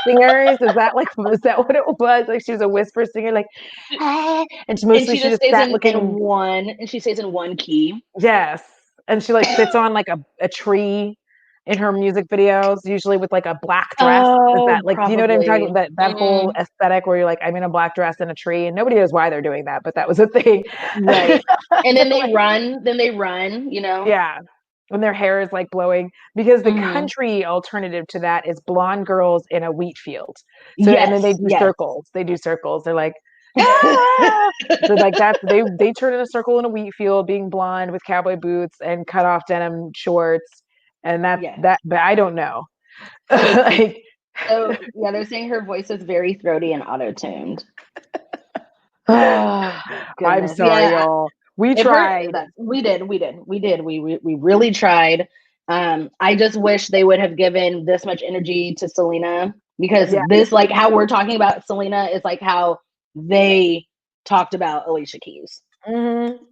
singers? Is that like, was that what it was? Like she was a whisper singer, like, hey, and And mostly she she just just stays sat in looking. one and she stays in one key. Yes, and she like sits on like a tree in her music videos, usually with like a black dress. Is Oh, that like, do you know what I'm talking probably. about? That whole aesthetic where you're like, I'm in a black dress in a tree, and nobody knows why they're doing that, but that was a thing. Right. And So, then like, they run, you know? yeah, when their hair is like blowing, because the Hmm. country alternative to that is blonde girls in a wheat field. So and then they Yes, do yes. circles. They do circles. They're like, ah! So like that's they turn in a circle in a wheat field, being blonde with cowboy boots and cut off denim shorts, and that's Yes. that. But I don't know. Like, So yeah, they're saying her voice is very throaty and auto-tuned. Oh I'm goodness. sorry, Yeah, y'all. We if we're tried. we really tried. I just wish they would have given this much energy to Selena, because Yeah. this, like how we're talking about Selena, is like how they talked about Alicia Keys. Mm-hmm. It's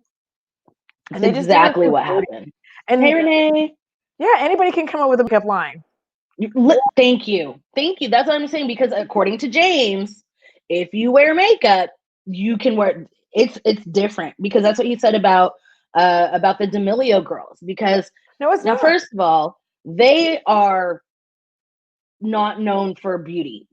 And they just did her exactly too what dirty. happened. And Hey, Renee. yeah, anybody can come up with a makeup line. Thank you. That's what I'm saying, because according to James, if you wear makeup, you can wear it's different, because that's what he said about the D'Amelio girls. Because No, it's now, not. first of all, they are not known for beauty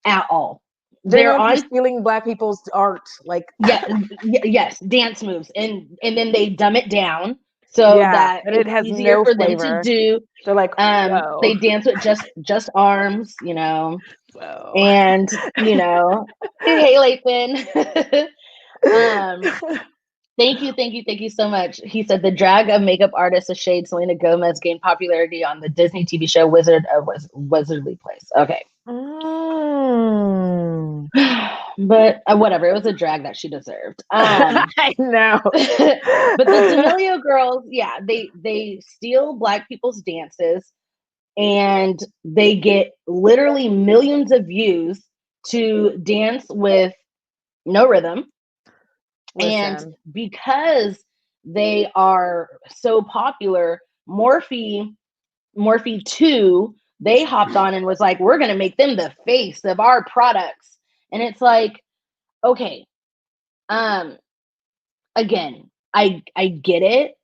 at all. They're They're known for on stealing Black people's art. Like, yes, dance moves, and then they dumb it down so yeah, that and it it's has easier no for them to flavor. do. They're like, whoa, They dance with just arms, whoa. and hey, Lathan. um Thank you so much. He said the drag of makeup artist of shade Selena Gomez gained popularity on the Disney TV show Wizard of Wizardly Place. Okay. Mm. But whatever, it was a drag that she deserved. I know. But the D'Amelio girls, yeah, they steal Black people's dances, and they get literally millions of views to dance with no rhythm. And Listen, because they are so popular, Morphe 2, they hopped on and was like, we're going to make them the face of our products. And it's like, okay, again, I get it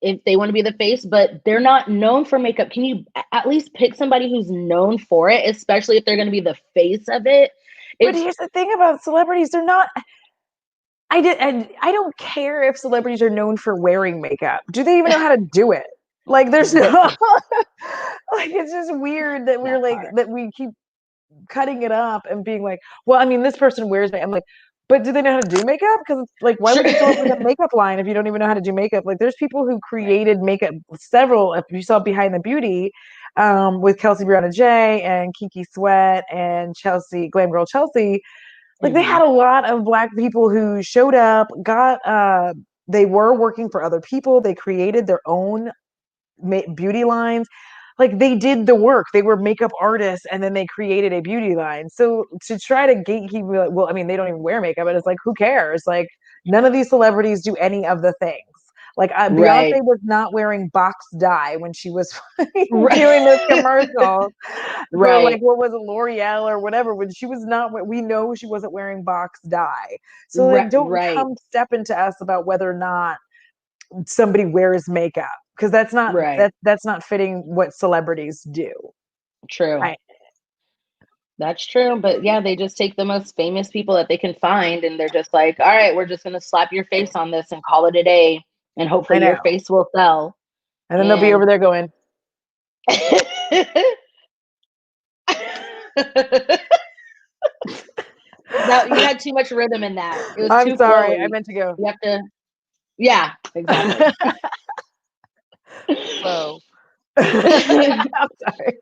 if they want to be the face, but they're not known for makeup. Can you at least pick somebody who's known for it, especially if they're going to be the face of it? but here's the thing about celebrities: they're not. I don't care if celebrities are known for wearing makeup. Do they even know how to do it? Like, there's no. Like, it's just weird that we're like that we keep cutting it up and being like, well, I mean, this person wears makeup. I'm like, but do they know how to do makeup? Because it's like, why would you come up with a makeup line if you don't even know how to do makeup? Like, there's people who created makeup. Several, if you saw Behind the Beauty, with Kelsey Brianna J and Kiki Sweat and Chelsea, Glam Girl Chelsea, like they had a lot of Black people who showed up, they were working for other people. They created their own beauty lines. Like, they did the work. They were makeup artists, and then they created a beauty line. So to try to gatekeep, like, well, I mean, they don't even wear makeup, but it's like, who cares? Like, none of these celebrities do any of the things. Like, Beyonce was not wearing box dye when she was doing this commercial for, like, what was it, L'Oreal or whatever. When she was not, we know she wasn't wearing box dye. So, like, don't come step into us about whether or not somebody wears makeup, because that's not that's not fitting what celebrities do. True. That's true. But yeah, they just take the most famous people that they can find, and they're just like, all right, we're just gonna slap your face on this and call it a day, and hopefully your face will sell. And then they'll be over there going, now you had too much rhythm in that. It was I'm too sorry, flowy. I meant to go. You have to, yeah, exactly. So I'm sorry.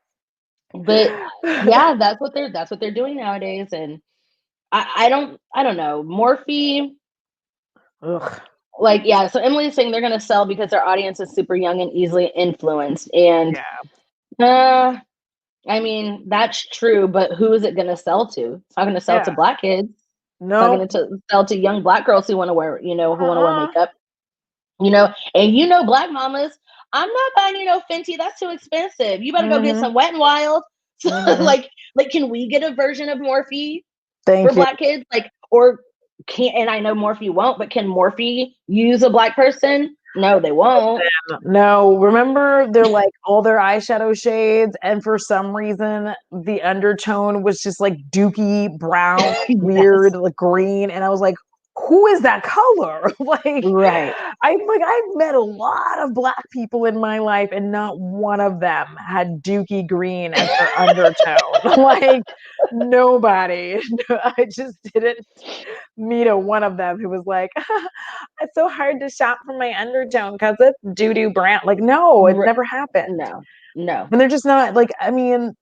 But yeah, that's what they're doing nowadays. And I don't know. Morphe. Ugh. Like, yeah, so Emily's saying they're gonna sell because their audience is super young and easily influenced. And I mean, that's true, but who is it gonna sell to? It's not gonna sell to Black kids. No, it's not gonna sell to young Black girls who want to wear, who want to wear makeup. And Black mamas, I'm not buying Fenty. That's too expensive. You better go get some Wet n Wild. like, can we get a version of Morphe for Black kids? Like, or and I know Morphe won't, but can Morphe use a Black person? No, they won't. No, remember they're like all their eyeshadow shades, and for some reason the undertone was just like dookie brown, weird, like green, and I was like, who is that color? Like, I've met a lot of Black people in my life, and not one of them had dookie green as their undertone. Like, nobody. I just didn't meet one of them who was like, it's so hard to shop for my undertone because it's doo-doo brown. Like, no, it never happened. No. And they're just not, like, I mean,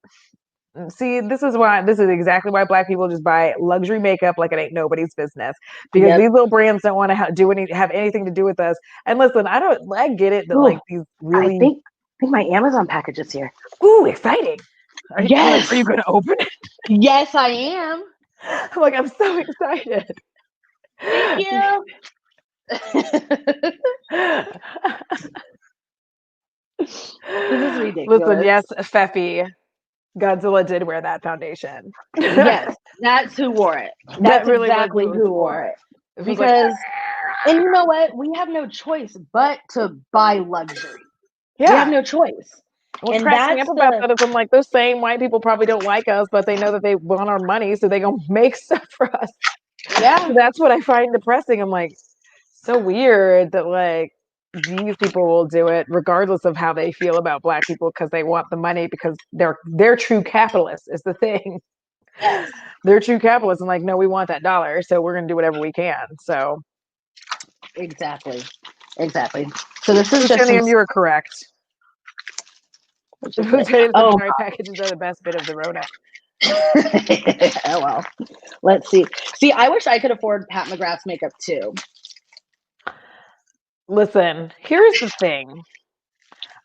see, this is exactly why Black people just buy luxury makeup like it ain't nobody's business, because these little brands don't want to have anything to do with us. And listen, I get it that like these really think my Amazon package is here. Ooh, exciting. Yes. Are you going to open it? Yes, I am. I'm like, I'm so excited. Thank you. This is ridiculous. Listen, yes, Feffy, Godzilla did wear that foundation. Yes, that's who wore it. That That's really was exactly who it was who for. wore it. It was like, Because, and you know what? We have no choice but to buy luxury. We have yeah. no choice. What And cracks me that's up about the, that is I'm like, those same white people probably don't like us, but they know that they want our money, so they gonna make stuff for us. yeah, So that's what I find depressing. I'm like, so weird that like these people will do it regardless of how they feel about black people because they want the money because they're true capitalists is the thing. yes, They're true capitalists and like, no, we want that dollar, so we're gonna do whatever we can. So exactly. So this is just Jenny, some, and you were correct. what's this? The Oh, dry packages are the best bit of the Rona. oh well. Let's see. See, I wish I could afford Pat McGrath's makeup too. Listen, here's the thing.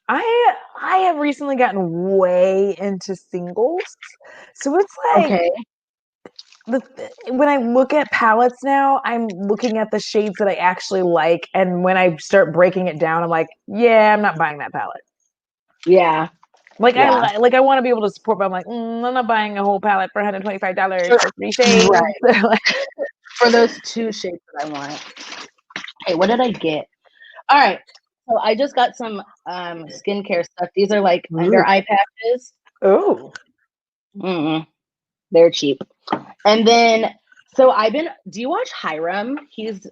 I have recently gotten way into singles. So it's like Okay. when I look at palettes now, I'm looking at the shades that I actually like. And when I start breaking it down, I'm like, yeah, I'm not buying that palette. Yeah. Like Yeah. I want to be able to support, but I'm like, I'm not buying a whole palette for $125 for 3 shades. Right. For those 2 shades that I want. Hey, what did I get? All right. So I just got some skincare stuff. These are like under eye patches. Oh. They're cheap. And then so do you watch Hiram? He does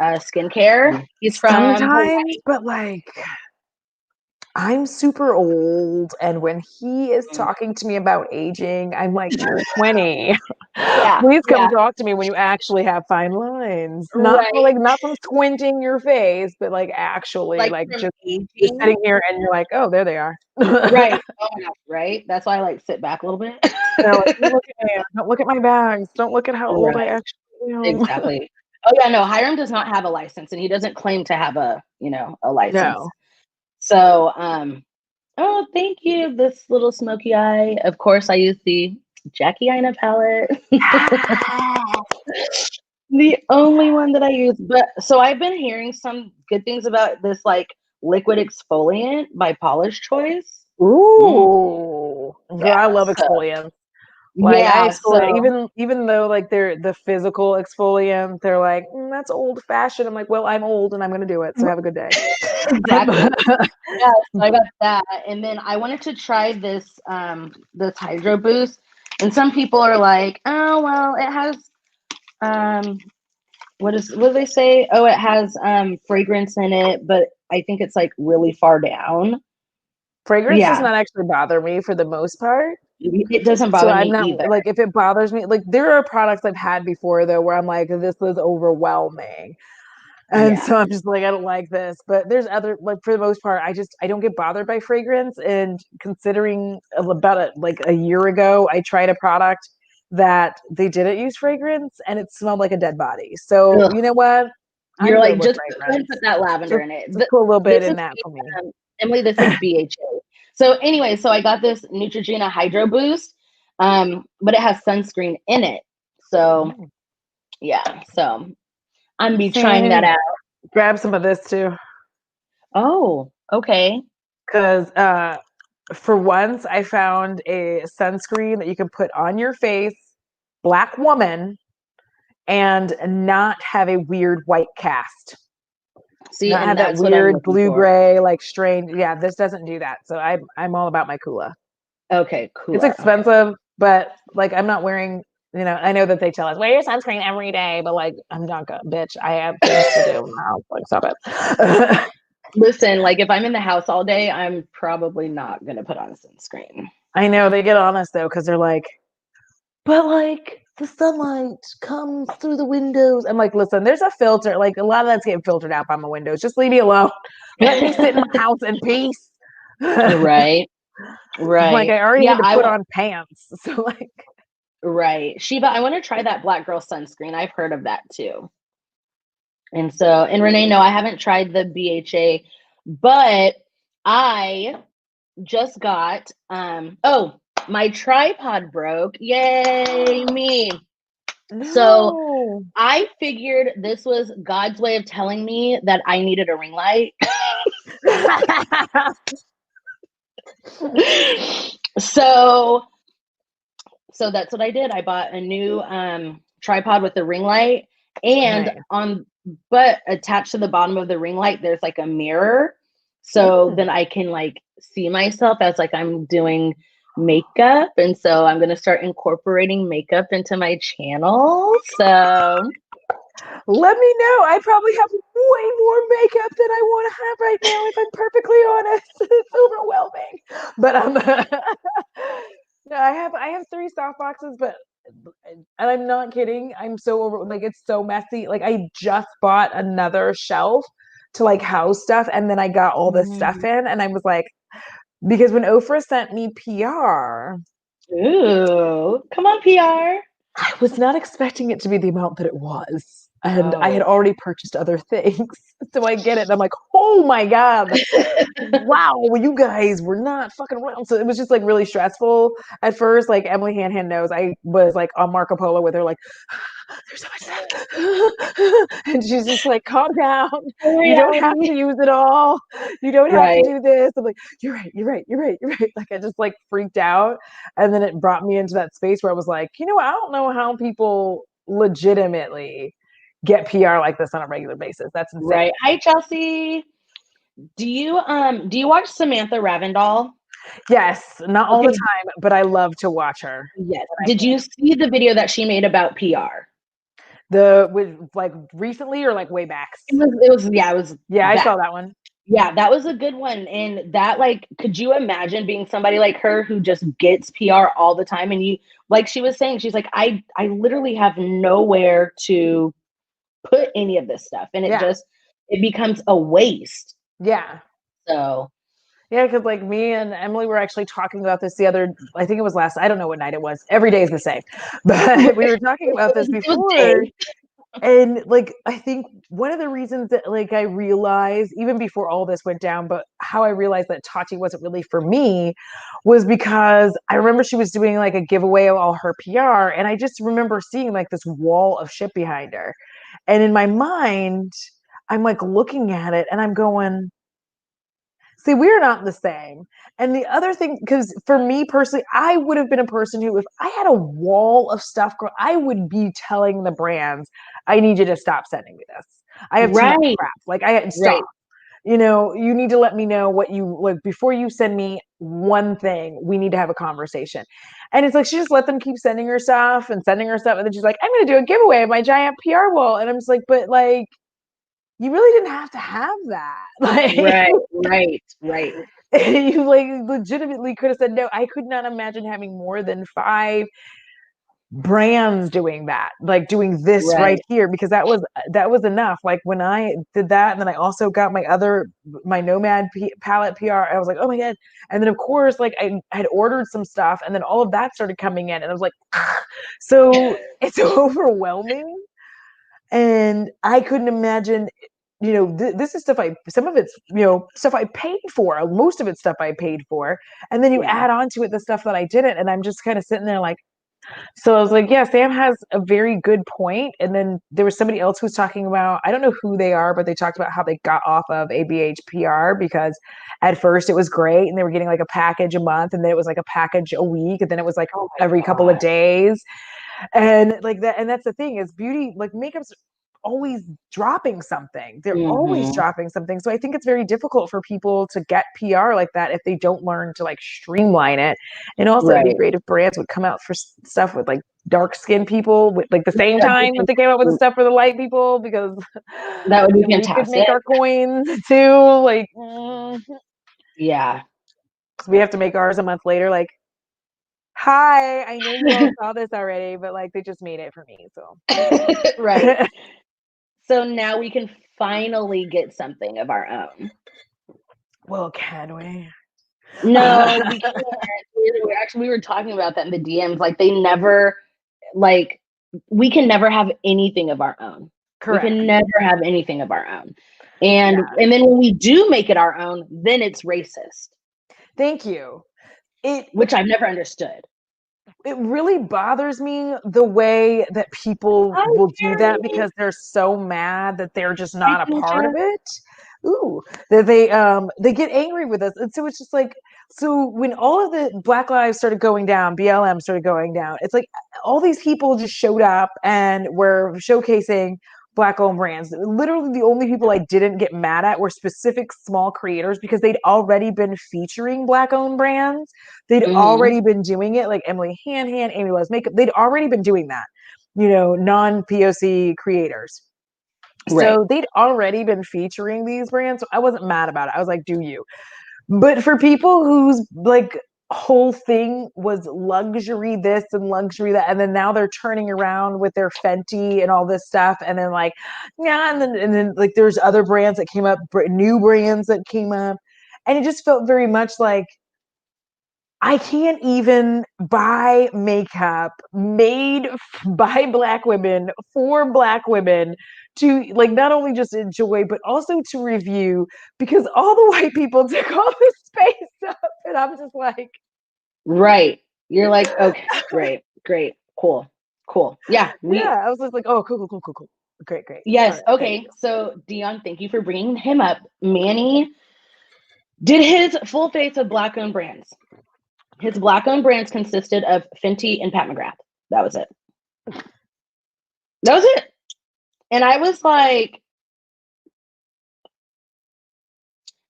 skincare. He's from Sometimes, Hawaii. but like I'm super old, and when he is talking to me about aging, I'm like, you're 20. Yeah. Please come Yeah. talk to me when you actually have fine lines. Right. Not from squinting your face, but like actually Like like from just aging. sitting here and you're like, oh, there they are. Right. Oh my gosh, right? That's why I like sit back a little bit. They're like, don't look at me. Don't look at my bags. Don't look at how old I Right. actually am. Exactly. Oh yeah, no, Hiram does not have a license and he doesn't claim to have a license. No. So, oh, thank you. This little smoky eye. Of course, I use the Jackie Aina palette. The only one that I use. But so I've been hearing some good things about this like liquid exfoliant by Polish Choice. Ooh. Girl, I love So, exfoliants. Like I yeah, exfoliate so even though like they're the physical exfoliant, they're like, that's old fashioned. I'm like, well, I'm old and I'm gonna do it. So have a good day. exactly. Yeah, so I got that. And then I wanted to try this Hydro Boost. And some people are like, oh well, it has what do they say? Oh, it has fragrance in it, but I think it's like really far down. Fragrance does Yeah. not actually bother me for the most part. It doesn't So bother I'm me not either. like if it bothers me, like there are products I've had before though where I'm like, this is overwhelming. And Yeah. so I'm just like, I don't like this. But there's other like for the most part, I don't get bothered by fragrance. And considering like a year ago, I tried a product that they didn't use fragrance and it smelled like a dead body. So Ugh. you know what? You're I'm good like, with just go ahead and fragrance. put that lavender in it. Just put a little bit This in is that for me. Emily, this is BHA. So anyway, so I got this Neutrogena Hydro Boost, but it has sunscreen in it. So yeah, so I'm be trying that out. Grab some of this too. Oh, okay. Because for once, I found a sunscreen that you can put on your face, black woman, and not have a weird white cast. See, Not and have that that's what I'm weird looking blue for. gray like strain. Yeah, this doesn't do that. So I'm all about my Kula. Okay, cool. It's expensive, but like I'm not wearing. I know that they tell us wear your sunscreen every day, but like I'm not gonna, bitch. I have things to do now. Like stop it. Listen, like if I'm in the house all day, I'm probably not gonna put on a sunscreen. I know they get on us though because they're like, but like the sunlight comes through the windows. I'm like, listen, there's a filter. Like a lot of that's getting filtered out by my windows. Just leave me alone. Let me sit in my house in peace. Right. Like I already Yeah, had to put on pants. So like right. Shiva, I want to try that Black Girl sunscreen. I've heard of that too. And Renee, no, I haven't tried the BHA, but I just got my tripod broke. Yay, me. So No. I figured this was God's way of telling me that I needed a ring light. so that's what I did. I bought a new tripod with a ring light, and Nice. but attached to the bottom of the ring light there's like a mirror, so then I can like see myself as like I'm doing makeup, and so I'm gonna start incorporating makeup into my channel. So Let me know. I probably have way more makeup than I want to have right now, if I'm perfectly honest. It's overwhelming. But no, I have 3 soft boxes, but and I'm not kidding. I'm so over like it's so messy. Like I just bought another shelf to like house stuff, and then I got all this stuff in, and I was like, because when Ofra sent me PR, ooh, come on, PR. I was not expecting it to be the amount that it was. And I had Oh. already purchased other things. So I get it. And I'm like, oh my God. Wow, you guys were not fucking around. So it was just like really stressful at first. Like Emily Hanhan knows I was like on Marco Polo with her, like, there's so much stuff. And she's just like, calm down. You don't have to use it all. You don't have to Right. do this. I'm like, you're right, you're right, you're right, you're right. Like I just like freaked out. And then it brought me into that space where I was like, you know, I don't know how people legitimately get PR like this on a regular basis. That's insane. Right. Hi, Chelsea. Do you watch Samantha Ravendall? Yes, not all the Okay. time, but I love to watch her. Yes. Did you see the video that she made about PR? The with like recently or like way back? It was Yeah, I back. saw that one. Yeah, that was a good one. And that, like, could you imagine being somebody like her who just gets PR all the time? And you, like she was saying, she's like, I literally have nowhere to put any of this stuff. And Yeah. it becomes a waste. Yeah. So Yeah, because like me and Emily were actually talking about this I think it was last, I don't know what night it was. Every day is the same. But we were talking about this before. And like I think one of the reasons that like I realized even before all this went down, but how I realized that Tati wasn't really for me was because I remember she was doing like a giveaway of all her PR, and I just remember seeing like this wall of shit behind her. And in my mind, I'm like looking at it and I'm going, see, we're not the same. And the other thing, because for me personally, I would have been a person who, if I had a wall of stuff, I would be telling the brands, I need you to stop sending me this. I have too much crap. Like, I had stop. You know, you need to let me know what you like before you send me one thing. We need to have a conversation. And it's like she just let them keep sending her stuff and sending her stuff. And then she's like, I'm going to do a giveaway of my giant PR wall. And I'm just like, but like, you really didn't have to have that. Like, right. you like legitimately could have said no. I could not imagine having more than 5 brands doing that, like doing this right here, because that was enough. Like when I did that, and then I also got my Nomad palette PR, I was like, oh my God. And then of course, like I had ordered some stuff, and then all of that started coming in, and I was like, so it's overwhelming. And I couldn't imagine, you know, this is stuff some of it's, you know, stuff I paid for. Most of it's stuff I paid for. And then you add on to it the stuff that I didn't. And I'm just kind of sitting there like, so I was like, yeah, Sam has a very good point. And then there was somebody else who was talking about, I don't know who they are, but they talked about how they got off of ABH PR because at first it was great and they were getting like a package a month, and then it was like a package a week, and then it was like every couple of days. And like that, and that's the thing is beauty, like makeup's always dropping something. They're always dropping something. So I think it's very difficult for people to get PR like that if they don't learn to like streamline it. And also it'd be great if brands would come out for stuff with like dark skinned people with like the same time that they came out with the stuff for the light people, because that would be we fantastic. could make our coins too. Like, yeah. so we have to make ours a month later. Like, hi, I know you all saw this already, but like they just made it for me. So right. So now we can finally get something of our own. Well, can we? No, we can't. We were talking about that in the DMs. Like they never, like we can never have anything of our own. Correct. We can never have anything of our own. And then when we do make it our own, then it's racist. Thank you. Which I've never understood. It really bothers me the way that people will do that because they're so mad that they're just not a part of it. Ooh, that they get angry with us. And so it's just like, so when all of the Black Lives started going down, BLM started going down, it's like all these people just showed up and were showcasing Black owned brands. Literally the only people I didn't get mad at were specific small creators because they'd already been featuring Black owned brands. They'd already been doing it, like Emily Hanhan, Amy Loves Makeup. They'd already been doing that, non-POC creators. Right. So they'd already been featuring these brands. So I wasn't mad about it. I was like, do you? But for people whose like whole thing was luxury this and luxury that, and then now they're turning around with their Fenty and all this stuff, and then like, yeah, and then like there's other brands that came up, new brands that came up, and it just felt very much like I can't even buy makeup made by Black women for Black women to like not only just enjoy but also to review because all the white people took all this space up, and I'm just like, right. You're like, okay, great, cool. Yeah, I was just like, oh, cool. Great. Yes. Right, okay. Great. So Dion, thank you for bringing him up. Manny did his full face of Black owned brands. His Black owned brands consisted of Fenty and Pat McGrath. That was it. And I was like,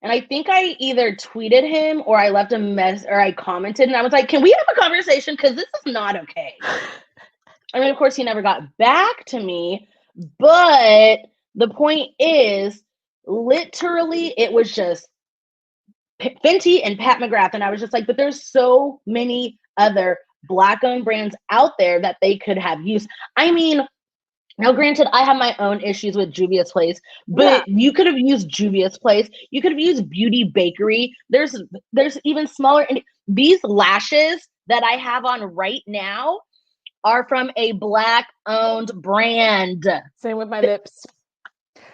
and I think I either tweeted him or I left a mess or I commented and I was like, can we have a conversation? Because this is not okay. I mean, of course, he never got back to me, but the point is, literally, it was just Fenty and Pat McGrath. And I was just like, but there's so many other Black owned brands out there that they could have used. I mean, now granted, I have my own issues with Juvia's Place, but you could have used Juvia's Place. You could have used Beauty Bakery. There's even smaller. And these lashes that I have on right now are from a Black owned brand. Same with my lips.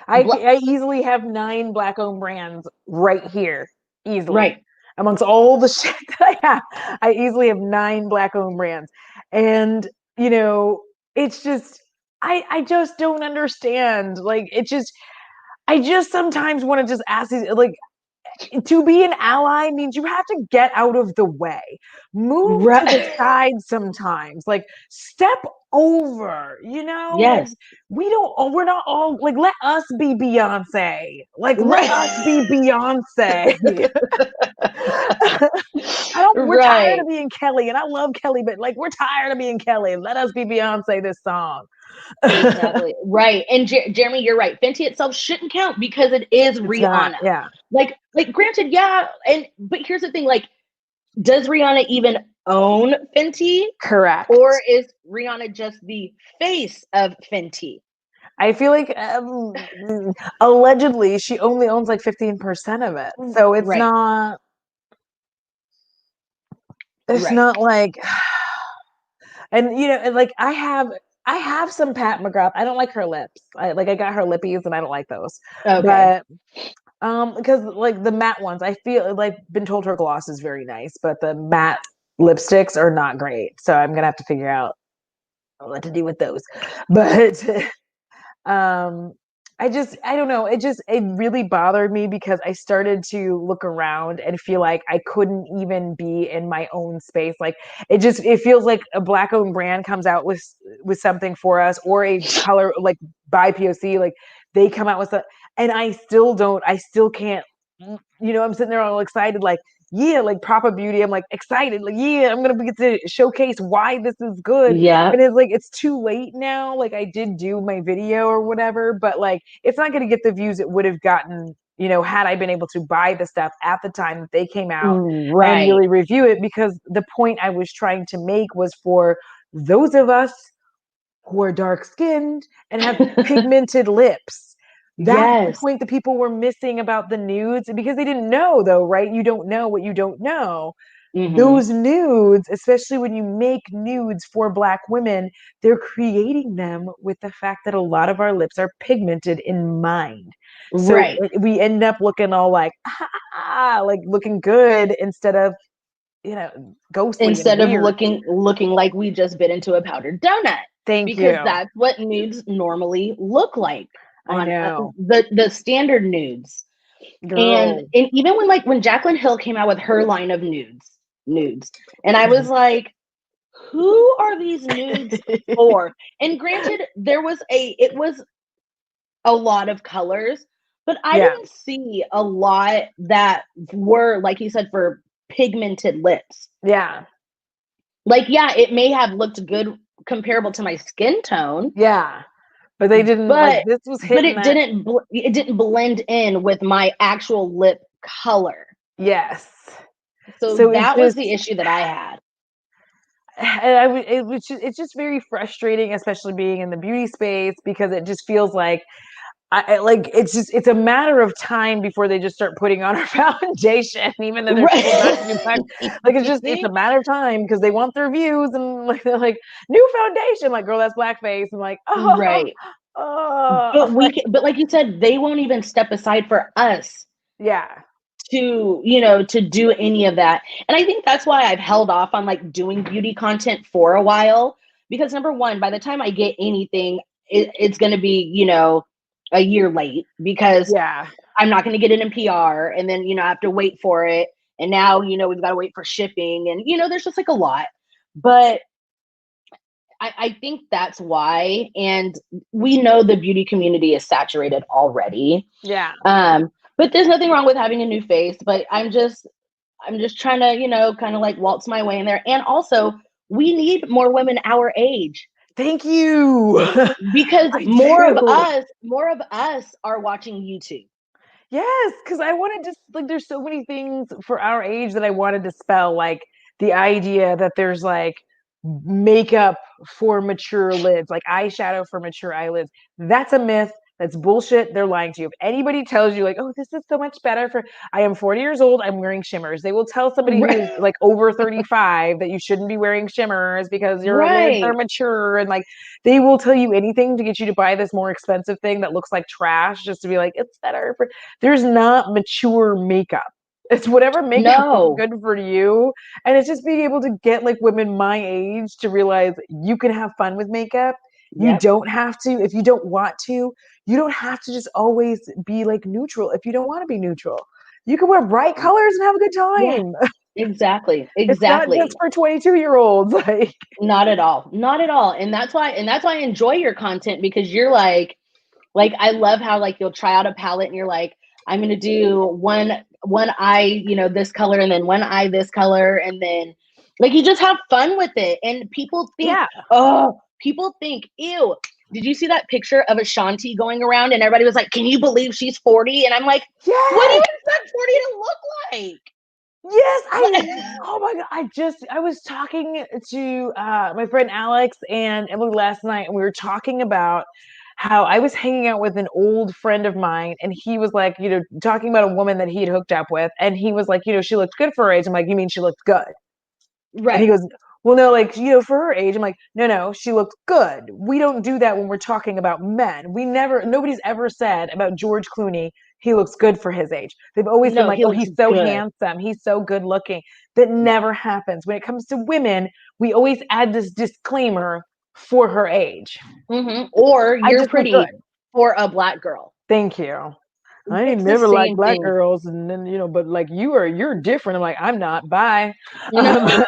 I easily have 9 Black owned brands right here. Easily. Right. Amongst all the shit that I have, I easily have 9 Black owned brands. And, it's just, I just don't understand. Like, I just sometimes want to just ask these, like, to be an ally means you have to get out of the way, move to the side sometimes, like step over, Yes. Like, we're not all like, let us be Beyonce, like let us be Beyonce. We're tired of being Kelly, and I love Kelly, but like we're tired of being Kelly. Let us be Beyonce this song. Exactly. Right. And Jeremy, you're right. Fenty itself shouldn't count because it is Rihanna. Yeah. Like granted, yeah. But here's the thing, like, does Rihanna even own Fenty? Correct. Or is Rihanna just the face of Fenty? I feel like allegedly she only owns like 15% of it. So it's not, not like, and and like I have some Pat McGrath. I don't like her lips. I got her lippies and I don't like those. Okay. But because like the matte ones, I feel like been told her gloss is very nice, but the matte lipsticks are not great. So I'm gonna have to figure out what to do with those. But I don't know. It really bothered me because I started to look around and feel like I couldn't even be in my own space. Like it feels like a Black owned brand comes out with something for us, or a color like by POC, like they come out with and I still can't, I'm sitting there all excited, like, yeah, like Propa Beauty. I'm like excited, like, yeah, I'm gonna get to showcase why this is good. Yeah. And it's like it's too late now. Like I did do my video or whatever, but like it's not gonna get the views it would have gotten, had I been able to buy the stuff at the time that they came out and really review it. Because the point I was trying to make was for those of us who are dark skinned and have pigmented lips. That's the point that people were missing about the nudes, because they didn't know, though, right? You don't know what you don't know. Mhm. those nudes, especially when you make nudes for Black women, they're creating them with the fact that a lot of our lips are pigmented in mind. So Right. we end up looking all like, like looking good instead of, ghostly and Instead of weird. looking like we just bit into a powdered donut, Thank because you. that's what nudes normally look like I on know. the standard nudes. And Girl. even when Jaclyn Hill came out with her line of nudes, and I was like, who are these nudes for? And granted, it was a lot of colors, but I Yeah. didn't see a lot that were, like you said, for pigmented lips. Yeah. Like, yeah, it may have looked good comparable to my skin tone, Yeah. But they didn't like but this was hitting that. it didn't blend in with my actual lip color. Yes. So So it's that was just the issue that I had. and it's just very frustrating, especially being in the beauty space, because it just feels like like it's a matter of time before they just start putting on our foundation, even though they're told not to do black. Like it's a matter of time because they want their views and like they're like new foundation, like girl, that's blackface. I'm like, oh, Right. oh, like But like you said, they won't even step aside for us yeah, to do any of that. And I think that's why I've held off on like doing beauty content for a while, because number one, by the time I get anything, it's going to be, a year late, because yeah, I'm not going to get it in PR, and then, I have to wait for it. And now, we've got to wait for shipping, and, there's just like a lot. But I think that's why. And we know the beauty community is saturated already. yeah. But there's nothing wrong with having a new face. But I'm just trying to, kind of like waltz my way in there. And also, we need more women our age, Thank you. because I more of do. us are watching YouTube. Yes, because I wanted to like there's so many things for our age that I wanted to spell, like the idea that there's like makeup for mature lids, like eyeshadow for mature eyelids. That's a myth. That's bullshit. They're lying to you. If anybody tells you like, oh, this is so much better for I am 40 years old, I'm wearing shimmers. They will tell somebody who is like over 35 that you shouldn't be wearing shimmers because your lids are Right. mature and like they will tell you anything to get you to buy this more expensive thing that looks like trash just to be like, it's better for there's not mature makeup. It's whatever makeup looks No. good for you. And it's just being able to get like women my age to realize you can have fun with makeup. You Yep. don't have to, if you don't want to, you don't have to just always be like neutral if you don't want to be neutral. You can wear bright colors and have a good Yeah. time. Exactly. It's not just Exactly. for 22-year-olds. Like, Not at all. Not at all. And that's why I enjoy your content, because you're like I love how like you'll try out a palette and you're like, I'm gonna do one eye, this color, and then one eye this color, and then like you just have fun with it. And yeah. people think, ew. Did you see that picture of Ashanti going around and everybody was like, can you believe she's 40? And I'm like, what do you Yes. expect 40 to look like? Yes, What? oh my god, I was talking to my friend Alex and Emily last night, and we were talking about how I was hanging out with an old friend of mine, and he was like, talking about a woman that he'd hooked up with, and he was like, she looked good for her age. I'm like, you mean she looked good? And he Right. goes, well, no, like, for her age. I'm like, no, she looked good. We don't do that when we're talking about men. Nobody's ever said about George Clooney, he looks good for his age. They've always been No, like, he oh, looks he's so good. handsome. He's so good looking. That Yeah. never happens. When it comes to women, we always add this disclaimer for her age. Or I you're just look good. pretty for a Black girl. Thank you. I ain't It's the never liked same black thing. girls, and then but like you're different. I'm like I'm not. Bye. You know?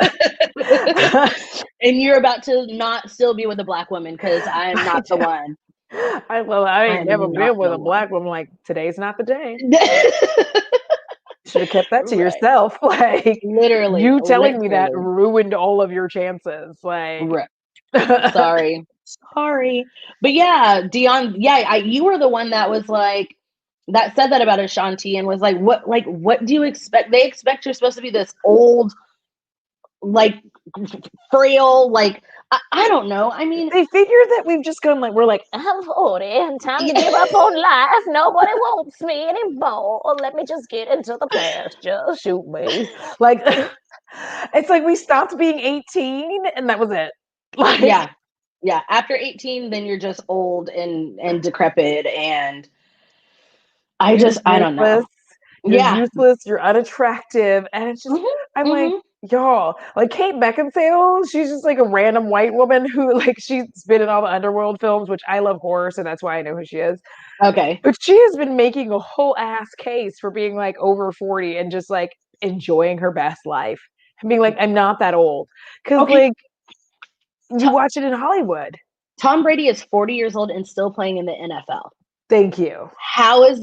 And you're about to not still be with a Black woman, because I'm I not the one. I ain't never I'm not been with the a one. black woman. Like today's not the day. Should have kept that to Right. yourself. Like Literally. you telling me that Literally. ruined all of your chances. Like Right. Sorry. Sorry. But yeah, Dion, yeah, you were the one that was like, that said that about Ashanti, and was like, what do you expect? They expect you're supposed to be this old, like frail. Like, I don't know. I mean, they figure that we've just gone like, we're like, I'm 40 and time to give up on life. Nobody wants me anymore. Let me just get into the past. Just shoot me. Like, it's like we stopped being 18 and that was it. Like, yeah. After 18, then you're just old and decrepit, and I don't know. You're useless, you're unattractive, and it's just, I'm like, y'all, like Kate Beckinsale, she's just like a random white woman who, like, she's been in all the Underworld films, which I love horror, so that's why I know who she is. Okay. But she has been making a whole ass case for being like over 40 and just like enjoying her best life and being like, I'm not that old. Because like, you watch it in Hollywood. Tom Brady is 40 years old and still playing in the NFL. Thank you. How is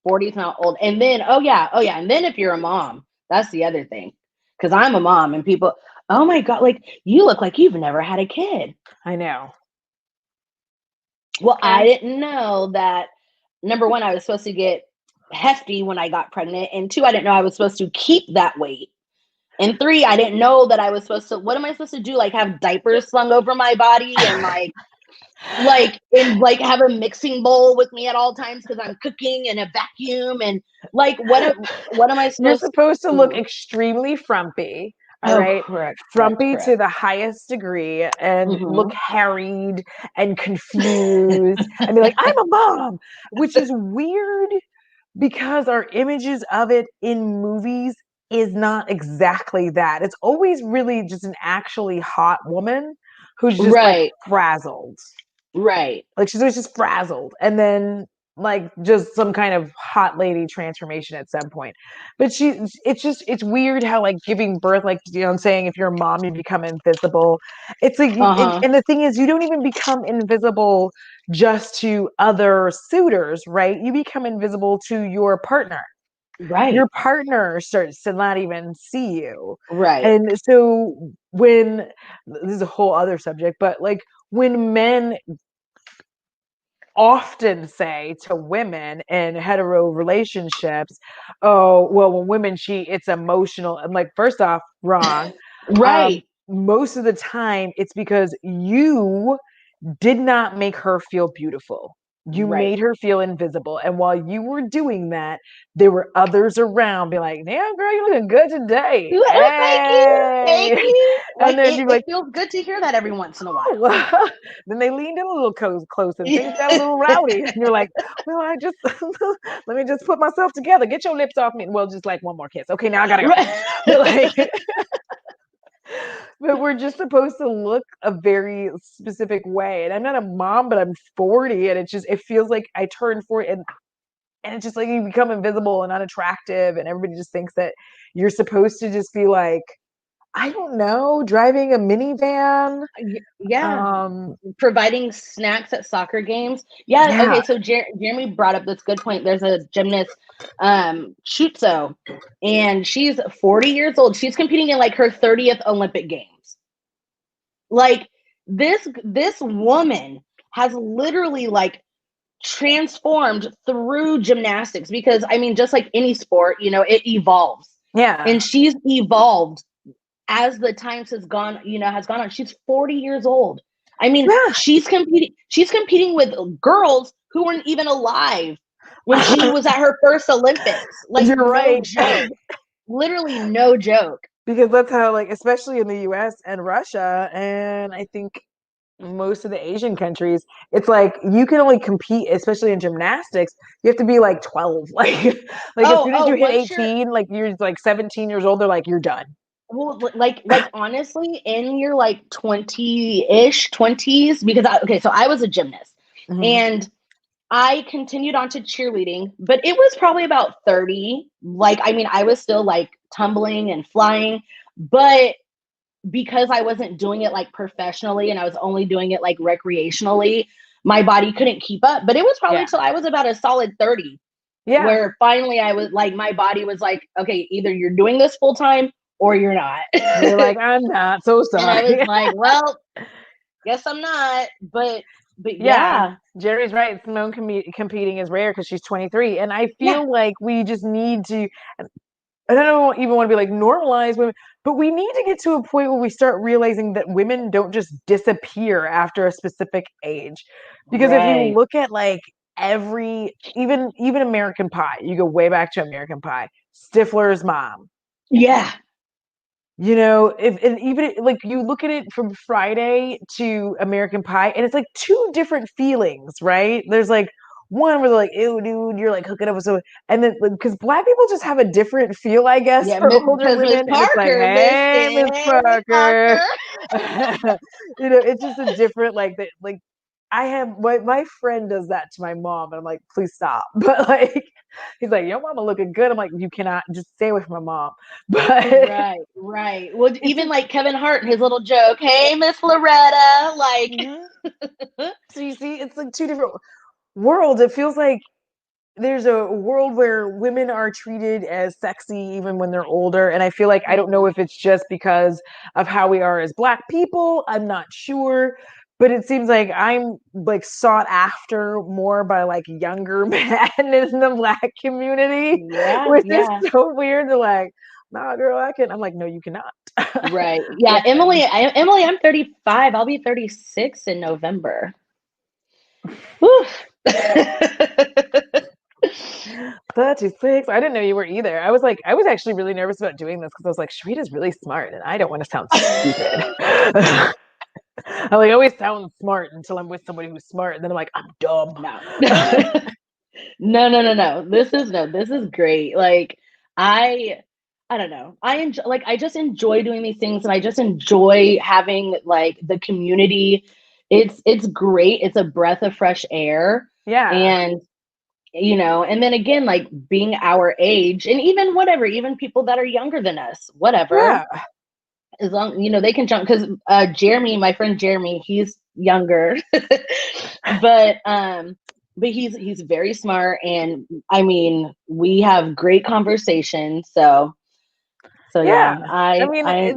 40 is not old? And then, oh yeah. And then if you're a mom, that's the other thing. Because I'm a mom and people, oh my God, like you look like you've never had a kid. I know. Well, I didn't know that, number one, I was supposed to get hefty when I got pregnant. And two, I didn't know I was supposed to keep that weight. And three, I didn't know that I was supposed to, what am I supposed to do? Like have diapers slung over my body and like have a mixing bowl with me at all times because I'm cooking and a vacuum and like what am I supposed You're supposed to look extremely frumpy. All right, correct, frumpy to the highest degree, and look harried and confused, and be like, "I'm a mom," which is weird because our images of it in movies is not exactly that. It's always really just an actually hot woman who's just like frazzled. Right. Like she's always just frazzled. And then like just some kind of hot lady transformation at some point. But it's weird how like giving birth, like, you know, I'm saying if you're a mom, you become invisible. It's like, and the thing is, you don't even become invisible just to other suitors, right? You become invisible to your partner. Right. Your partner starts to not even see you. Right. And so when, this is a whole other subject, but like when men often say to women in hetero relationships, oh, well, when women cheat, it's emotional. And like, first off, wrong. Right. Most of the time, it's because you did not make her feel beautiful. You made her feel invisible. And while you were doing that, there were others around be like, damn, girl, you're looking good today. Hey! Thank you. And then it feels good to hear that every once in a while. Then they leaned in a little close and things got a little rowdy. And you're like, well, I just, let me just put myself together. Get your lips off me. Well, just like one more kiss. Okay, now I gotta go. Like, but we're just supposed to look a very specific way. And I'm not a mom, but I'm 40, and it feels like I turned 40, and it's just like you become invisible and unattractive, and everybody just thinks that you're supposed to just be like, I don't know, driving a minivan. Yeah. Providing snacks at soccer games. Yeah. Okay. So Jeremy brought up this good point. There's a gymnast, Chutso, and she's 40 years old. She's competing in like her 30th Olympic Games. Like this woman has literally like transformed through gymnastics, because I mean, just like any sport, you know, it evolves. Yeah. And she's evolved as the times has gone on. She's 40 years old. I mean, she's competing with girls who weren't even alive when she was at her first Olympics. Like, you're right. No joke. Literally no joke. Because that's how, like, especially in the US and Russia, and I think most of the Asian countries, it's like you can only compete, especially in gymnastics, you have to be like 12. Like as soon as you hit 18, like you're like 17 years old, they're like, you're done. Well, like honestly, in your like 20-ish 20s, because so I was a gymnast, and I continued on to cheerleading, but it was probably about 30. Like, I mean, I was still like tumbling and flying, but because I wasn't doing it like professionally and I was only doing it like recreationally, my body couldn't keep up. But it was probably till I was about a solid 30. Yeah. Where finally I was like, my body was like, okay, either you're doing this full time or you're not. You're like, I'm not, so sorry. And I was like, well, guess I'm not. But yeah. Jerry's right. Simone competing is rare because she's 23. And I feel like we just need to, I don't even want to be like normalize women, but we need to get to a point where we start realizing that women don't just disappear after a specific age. Because if you Right. look at like every even American Pie, you go way back to American Pie, Stifler's mom. Yeah. You know, if and even like you look at it from Friday to American Pie, and it's like two different feelings, right? There's like one where they're like, "Ew, dude, you're like hooking up with someone," and then because Black people just have a different feel, I guess, Yeah, for older because Miss women, and it's like, Parker, "Hey, Miss Miss Parker," Parker. you know, it's just a different like that. Like I have my friend does that to my mom, and I'm like, "Please stop," but like. He's like, your mama looking good. I'm like, you cannot just stay away from my mom. But Right, right. Well, it's even just like Kevin Hart and his little joke, "Hey, Miss Loretta," like, mhm. So you see, it's like two different worlds. It feels like there's a world where women are treated as sexy even when they're older. And I feel like I don't know Mhm. if it's just because of how we are as Black people. I'm not sure. But it seems like I'm like sought after more by like younger men in the Black community, Yeah, which is yeah. so weird. They're like, nah, girl, I can. I'm like, no, you cannot. Right. Yeah, Listen, Emily, I'm 35. I'll be 36 in November. Whew. 36. I didn't know you were either. I was like, I was actually really nervous about doing this because I was like, Sharita's really smart and I don't want to sound stupid. I like always sound smart until I'm with somebody who's smart, and then I'm like, I'm dumb. No. No. This is great. Like I I don't know. I just enjoy doing these things and I just enjoy having like the community. It's great. It's a breath of fresh air. Yeah. And and then again, like being our age and even whatever, even people that are younger than us, whatever, Yeah. as long, they can jump because Jeremy, my friend Jeremy, he's younger, but he's very smart, and I mean, we have great conversations. So Yeah. yeah, I I mean, I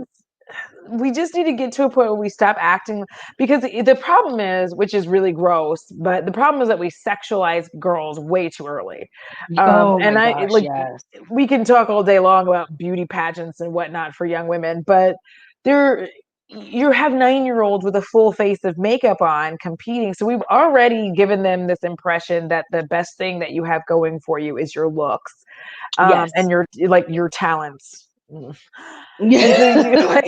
we just need to get to a point where we stop acting because the problem is, which is really gross, but the problem is that we sexualize girls way too early. oh my And I gosh, like yes, we can talk all day long about beauty pageants and whatnot for young women, but there you have 9-year-olds with a full face of makeup on competing. So we've already given them this impression that the best thing that you have going for you is your looks, and yes, your talents. And so you yeah, like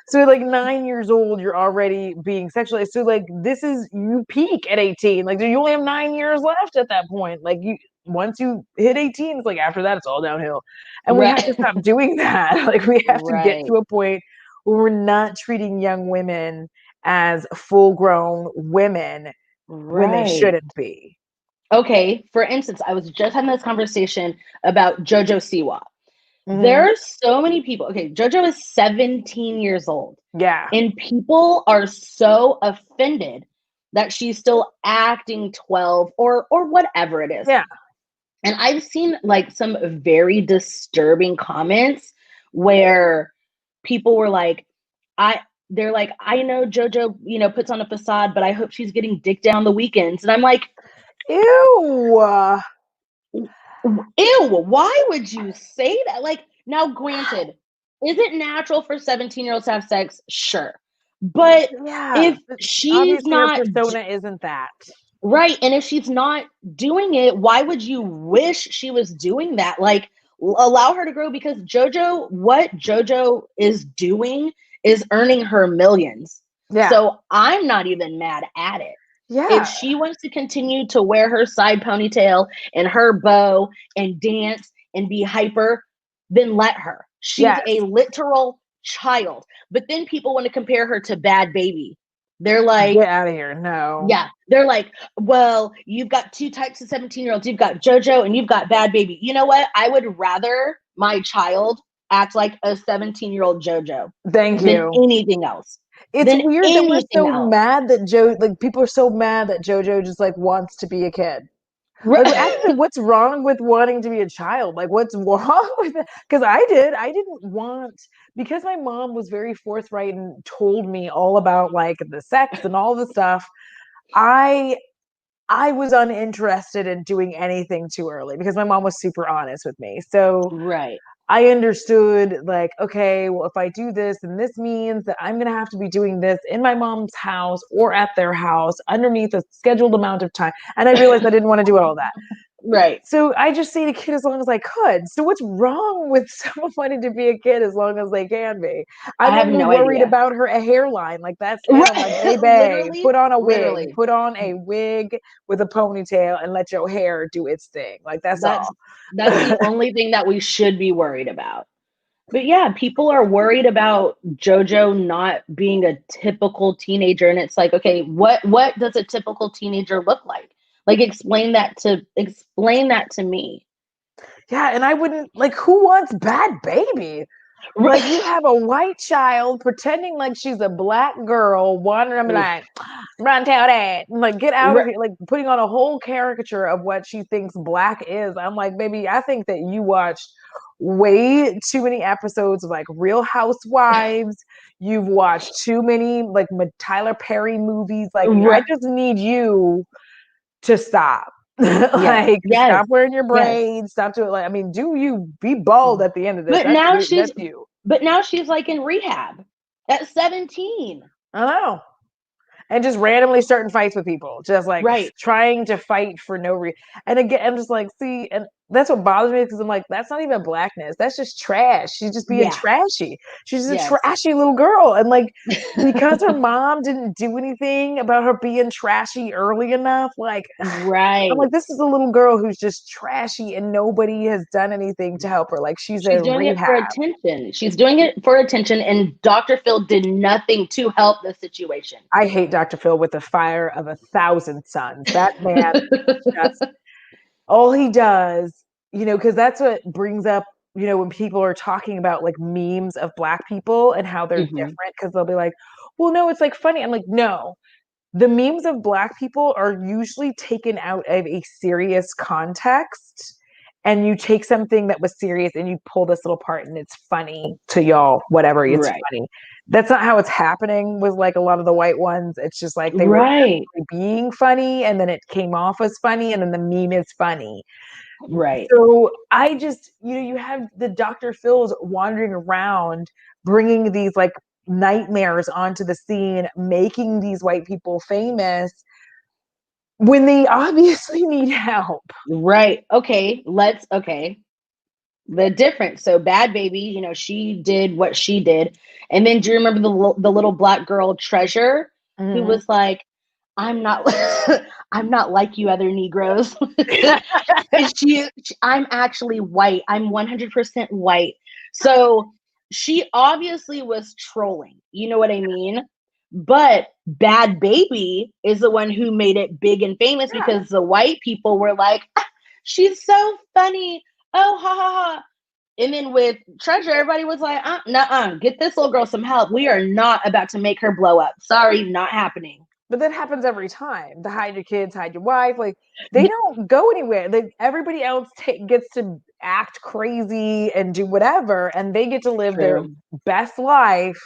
so like 9 years old, you're already being sexualized. So like this is you peak at 18. Like you only have 9 years left at that point. Like you once you hit 18, it's like after that it's all downhill. And we have right, to stop doing that. Like we have to get right, to a point where we're not treating young women as full grown women when they right. shouldn't be. Okay, for instance, I was just having this conversation about JoJo Siwa. There Hmm. are so many people. Okay, JoJo is 17 years old, Yeah. and people are so offended that she's still acting 12 or whatever it is. Yeah. And I've seen like some very disturbing comments where people were like, they're like, I know JoJo, puts on a facade, but I hope she's getting dick down the weekends. And I'm like, Ew. ew, why would you say that? Like, now, granted, is it natural for 17-year-olds to have sex? Sure. But Yeah. if But she's obviously her not persona isn't that. right, and if she's not doing it, why would you wish she was doing that? Like, allow her to grow because what JoJo is doing is earning her millions. Yeah. So I'm not even mad at it. If Yeah. she wants to continue to wear her side ponytail and her bow and dance and be hyper, then let her. She's Yes. a literal child. But then people want to compare her to Bad Baby. They're like, Get out of here. No. yeah, they're like, well, you've got two types of 17-year-olds. You've got JoJo and you've got Bad Baby. You know what? I would rather my child act like a 17-year-old JoJo Thank than you. anything else. It's Than weird that we're anything so else. mad that like people are so mad that JoJo just like wants to be a kid. Like actually what's wrong with wanting to be a child? Like what's wrong with it? Because I didn't want because my mom was very forthright and told me all about like the sex and all the stuff. I I was uninterested in doing anything too early because my mom was super honest with me. So Right. I understood, like, okay, well, if I do this, then this means that I'm going to have to be doing this in my mom's house or at their house underneath a scheduled amount of time. And I realized I didn't want to do all that. Right. So I just stayed a kid as long as I could. So what's wrong with someone wanting to be a kid as long as they can be? I I'm have only no worried idea. about her a hairline. Like that's it. I'm like, Right. baby, Literally, put on a wig. literally. Put on a wig with a ponytail and let your hair do its thing. Like that's That's all. that's the only thing that we should be worried about. But yeah, people are worried about JoJo not being a typical teenager, and it's like, okay, what does a typical teenager look like? Like explain that to me. Yeah, and I wouldn't like who wants Bad Baby? Like you have a white child pretending like she's a black girl, wandering and be like, run tell that. Like, get out of here. Like putting on a whole caricature of what she thinks black is. I'm like, baby, I think that you watched way too many episodes of like Real Housewives. You've watched too many like Tyler Perry movies. Like, I Right. just need you to stop. Yes, Like yes, stop wearing your yes. braids, stop doing like I mean, do you be bald at the end of this? But now That's she's you. but now she's like in rehab at 17. I know. And just randomly starting fights with people, just like Right. trying to fight for no reason. And again, I'm just like, see, and that's what bothers me because I'm like, that's not even blackness. That's just trash. She's just being Yeah. trashy. She's just a Yes. trashy little girl. And like, because her mom didn't do anything about her being trashy early enough, like, Right. I'm like, this is a little girl who's just trashy and nobody has done anything to help her. Like, she's She's in doing it for rehab. attention. She's doing it for attention, and Dr. Phil did nothing to help the situation. I hate Dr. Phil with the fire of 1,000 suns. That man just all he does, because that's what brings up, when people are talking about like memes of black people and how they're Mhm. different, because they'll be like, well, no, it's like funny. I'm like, no, the memes of black people are usually taken out of a serious context. And you take something that was serious and you pull this little part and it's funny to y'all, whatever, it's Right. funny. That's not how it's happening with like a lot of the white ones. It's just like they were Right. being funny and then it came off as funny and then the meme is funny. Right. So I just, you have the Dr. Phil's wandering around, bringing these like nightmares onto the scene, making these white people famous when they obviously need help. Right. Okay. Okay. The difference. So Bad Baby, she did what she did. And then do you remember the little black girl Treasure who Mm-hmm. was like, I'm not I'm not like you other Negroes. I'm actually white. I'm 100% white. So she obviously was trolling. You know what I mean? But Bad Baby is the one who made it big and famous Yeah. because the white people were like, she's so funny. Oh, ha ha ha. And then with Treasure, everybody was like, nuh-uh, get this little girl some help. We are not about to make her blow up. Sorry, not happening. But that happens every time. To hide your kids, hide your wife. Like they don't go anywhere. Everybody else gets to act crazy and do whatever, and they get to live their best life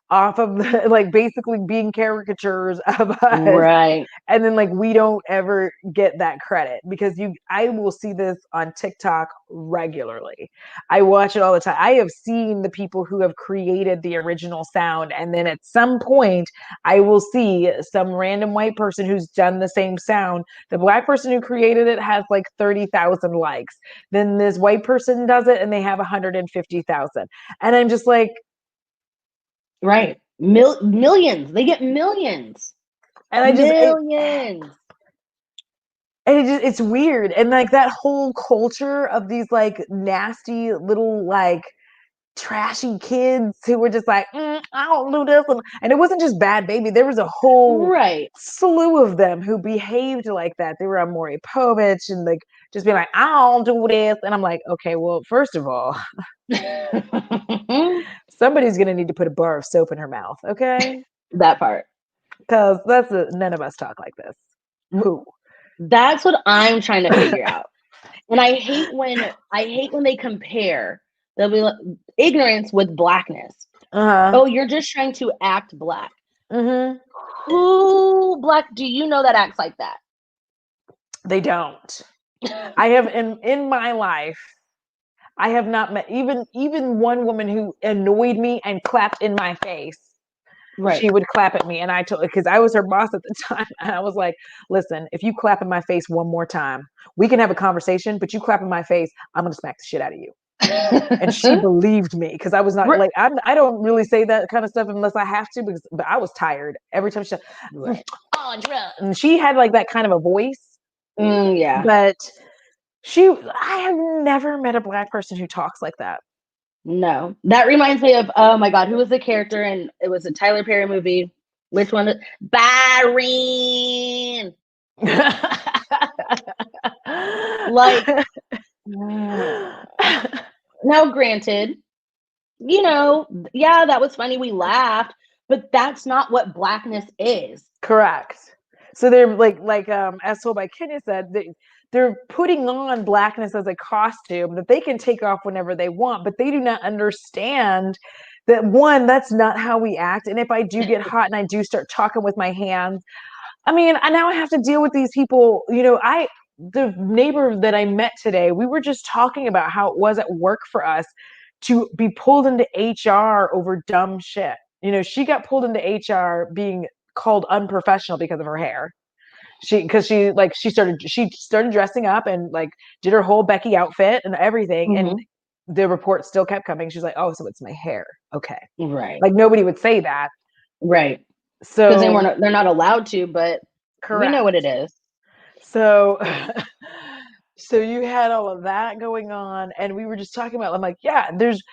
off of like basically being caricatures of us. Right. And then like we don't ever get that credit because I will see this on TikTok regularly. I watch it all the time. I have seen the people who have created the original sound, and then at some point I will see some random white person who's done the same sound. The black person who created it has like 30,000 likes. Then this white person does it and they have 150,000. And I'm just like, right. Millions. They get millions. and I just millions. And it's weird. And like that whole culture of these like nasty little like trashy kids who were just like, I don't do this. And it wasn't just Bad Baby. There was a whole slew of them who behaved like that. They were on Maury Povich and like just being like, I don't do this. And I'm like, okay, well, first of all, somebody's going to need to put a bar of soap in her mouth. Okay. That part. Because none of us talk like this. Who? That's what I'm trying to figure out. And I hate when they compare ignorance with blackness. Oh, you're just trying to act black. Mm-hmm. Who black do you know that acts like that? They don't. I have in my life, I have not met even one woman who annoyed me and clapped in my face. Right. She would clap at me, and I told, because I was her boss at the time, and I was like, "Listen, if you clap in my face one more time, we can have a conversation. But you clap in my face, I'm gonna smack the shit out of you." And she believed me because I was not Right. like I don't really say that kind of stuff unless I have to, because but I was tired every time she, Right. Audra, and she had like that kind of a voice, Yeah. but I have never met a Black person who talks like that. No. That reminds me of, oh my God, who was the character? And it was a Tyler Perry movie. Which one? Byron. Like, now granted, yeah, that was funny. We laughed, but that's not what Blackness is. Correct. So they're as Soul by Kenya said, they're putting on Blackness as a costume that they can take off whenever they want, but they do not understand that, one, that's not how we act. And if I do get hot and I do start talking with my hands, I mean, now I have to deal with these people. The neighbor that I met today, we were just talking about how it was at work for us to be pulled into HR over dumb shit. She got pulled into HR being called unprofessional because of her hair. She started dressing up and like did her whole Becky outfit and everything, Mm-hmm. and the report still kept coming. She's like, "Oh, so it's my hair." Okay. Right. Like nobody would say that. Right. So because they're not allowed to, but correct. We know what it is. So so you had all of that going on, and we were just talking about, I'm like, yeah, there's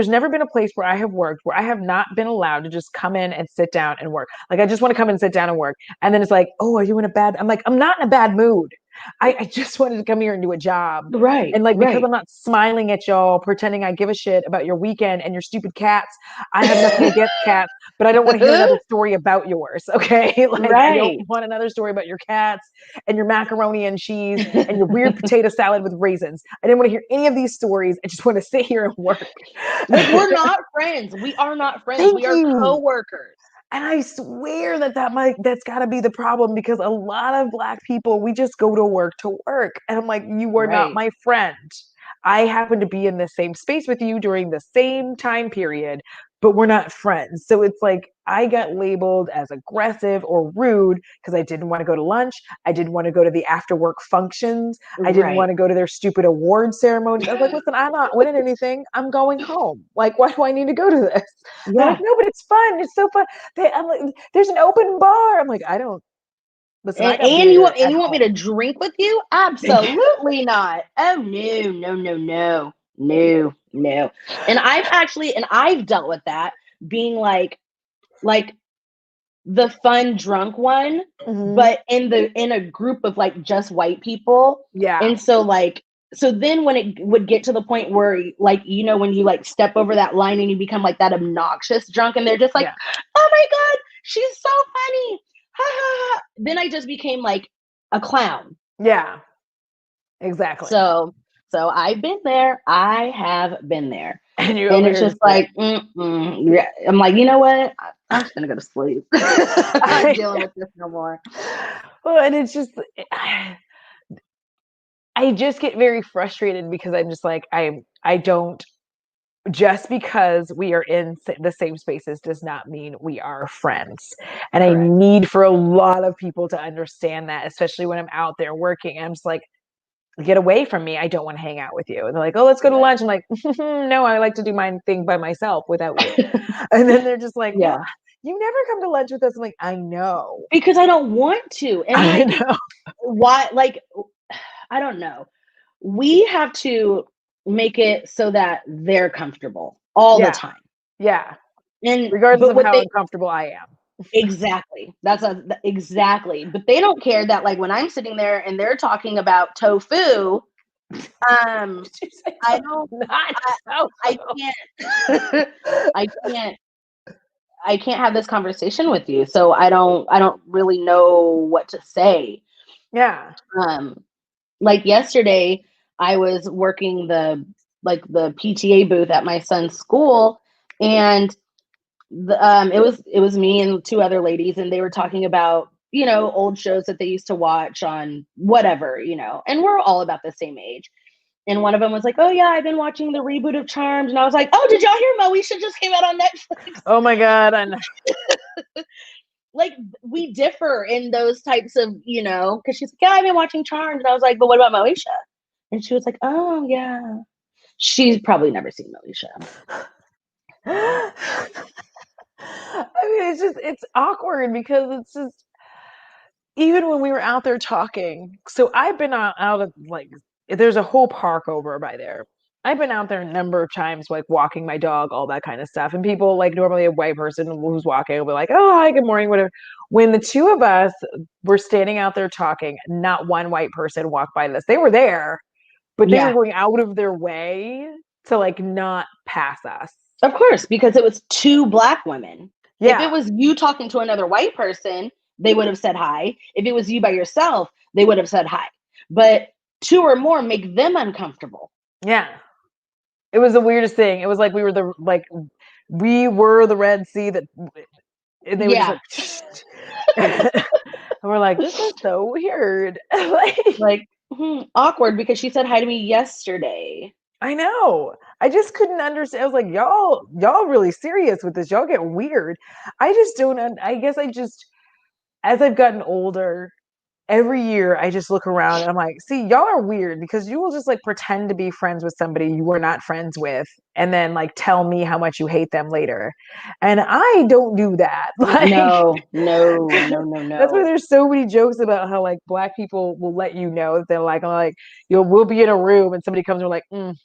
never been a place where I have worked where I have not been allowed to just come in and sit down and work. Like, I just want to come and sit down and work. And then it's like, "Oh, are you in a bad?" I'm like, "I'm not in a bad mood. I just wanted to come here and do a job." Right. And like, because Right. I'm not smiling at y'all, pretending I give a shit about your weekend and your stupid cats. I have nothing against cats, but I don't want to hear another story about yours. Okay. Like, I don't Right. want another story about your cats and your macaroni and cheese and your weird potato salad with raisins. I didn't want to hear any of these stories. I just want to sit here and work. Like, we're not friends. We are not friends. Thank We are you. coworkers. And I swear that's got to be the problem, because a lot of Black people, we just go to work to work. And I'm like, you are not Right. my friend. I happen to be in the same space with you during the same time period, but we're not friends. So it's like I got labeled as aggressive or rude because I didn't want to go to lunch. I didn't want to go to the after work functions. I didn't want to go to their stupid award ceremonies. I was like, "Listen, I'm not winning anything. I'm going home. Like, why do I need to go to this?" Yeah. They're like, "No, but it's fun. It's so fun." I'm like, "There's an open bar." I'm like, "I don't listen." And you want me to drink with you? Absolutely not. Oh no. And I've dealt with that, being like the fun drunk one, but in a group of like just white people. Yeah. And so then when it would get to the point where, like, when you like step over that line and you become like that obnoxious drunk, and they're just like, "Oh my God, she's so funny. Ha ha ha." Then I just became like a clown. Yeah. Exactly. So I've been there. I have been there. And it's just like, I'm like, you know what? I'm just gonna go to sleep. I'm not dealing with this no more. Well, and it's just, I just get very frustrated because I'm just like, I don't, just because we are in the same spaces does not mean we are friends. And correct. I need for a lot of people to understand that, especially when I'm out there working. I'm just like, get away from me. I don't want to hang out with you. And they're like, "Oh, let's go to lunch." I'm like, "No, I like to do my thing by myself without you." And then they're just like, "Yeah, you never come to lunch with us." I'm like, "I know." Because I don't want to. And I know. Why? Like, I don't know. We have to make it so that they're comfortable all the time. Yeah. And regardless of how uncomfortable I am. Exactly. Exactly. But they don't care that, like, when I'm sitting there and they're talking about tofu, I don't. I can't. I can't have this conversation with you. So I don't really know what to say. Yeah. Like yesterday, I was working the PTA booth at my son's school, and it was me and two other ladies, and they were talking about, old shows that they used to watch on whatever, and we're all about the same age. And one of them was like, "Oh yeah, I've been watching the reboot of Charmed," and I was like, "Oh, did y'all hear Moesha just came out on Netflix?" Oh my God. And Like, we differ in those types of, because she's like, "Yeah, I've been watching Charmed," and I was like, "But what about Moesha?" And she was like, "Oh yeah." She's probably never seen Moesha. I mean, it's awkward because it's just, even when we were out there talking. So I've been out of, like, there's a whole park over by there. I've been out there a number of times, like walking my dog, all that kind of stuff. And people, like, normally a white person who's walking will be like, "Oh, hi, good morning," whatever. When the two of us were standing out there talking, not one white person walked by us. They were there, but they were going out of their way to, like, not pass us. Of course, because it was two Black women. Yeah. If it was you talking to another white person, they would have said hi. If it was you by yourself, they would have said hi. But two or more make them uncomfortable. Yeah. It was the weirdest thing. It was like we were the Red Sea that, and they were just like, and we're like, this is so weird. like awkward, because she said hi to me yesterday. I know. I just couldn't understand. I was like, y'all really serious with this. Y'all get weird. I just don't. I guess as I've gotten older, every year I just look around and I'm like, see, y'all are weird because you will just, like, pretend to be friends with somebody you were not friends with and then, like, tell me how much you hate them later. And I don't do that. Like, no. That's why there's so many jokes about how, like, Black people will let you know that they're like, we'll be in a room and somebody comes and we're like,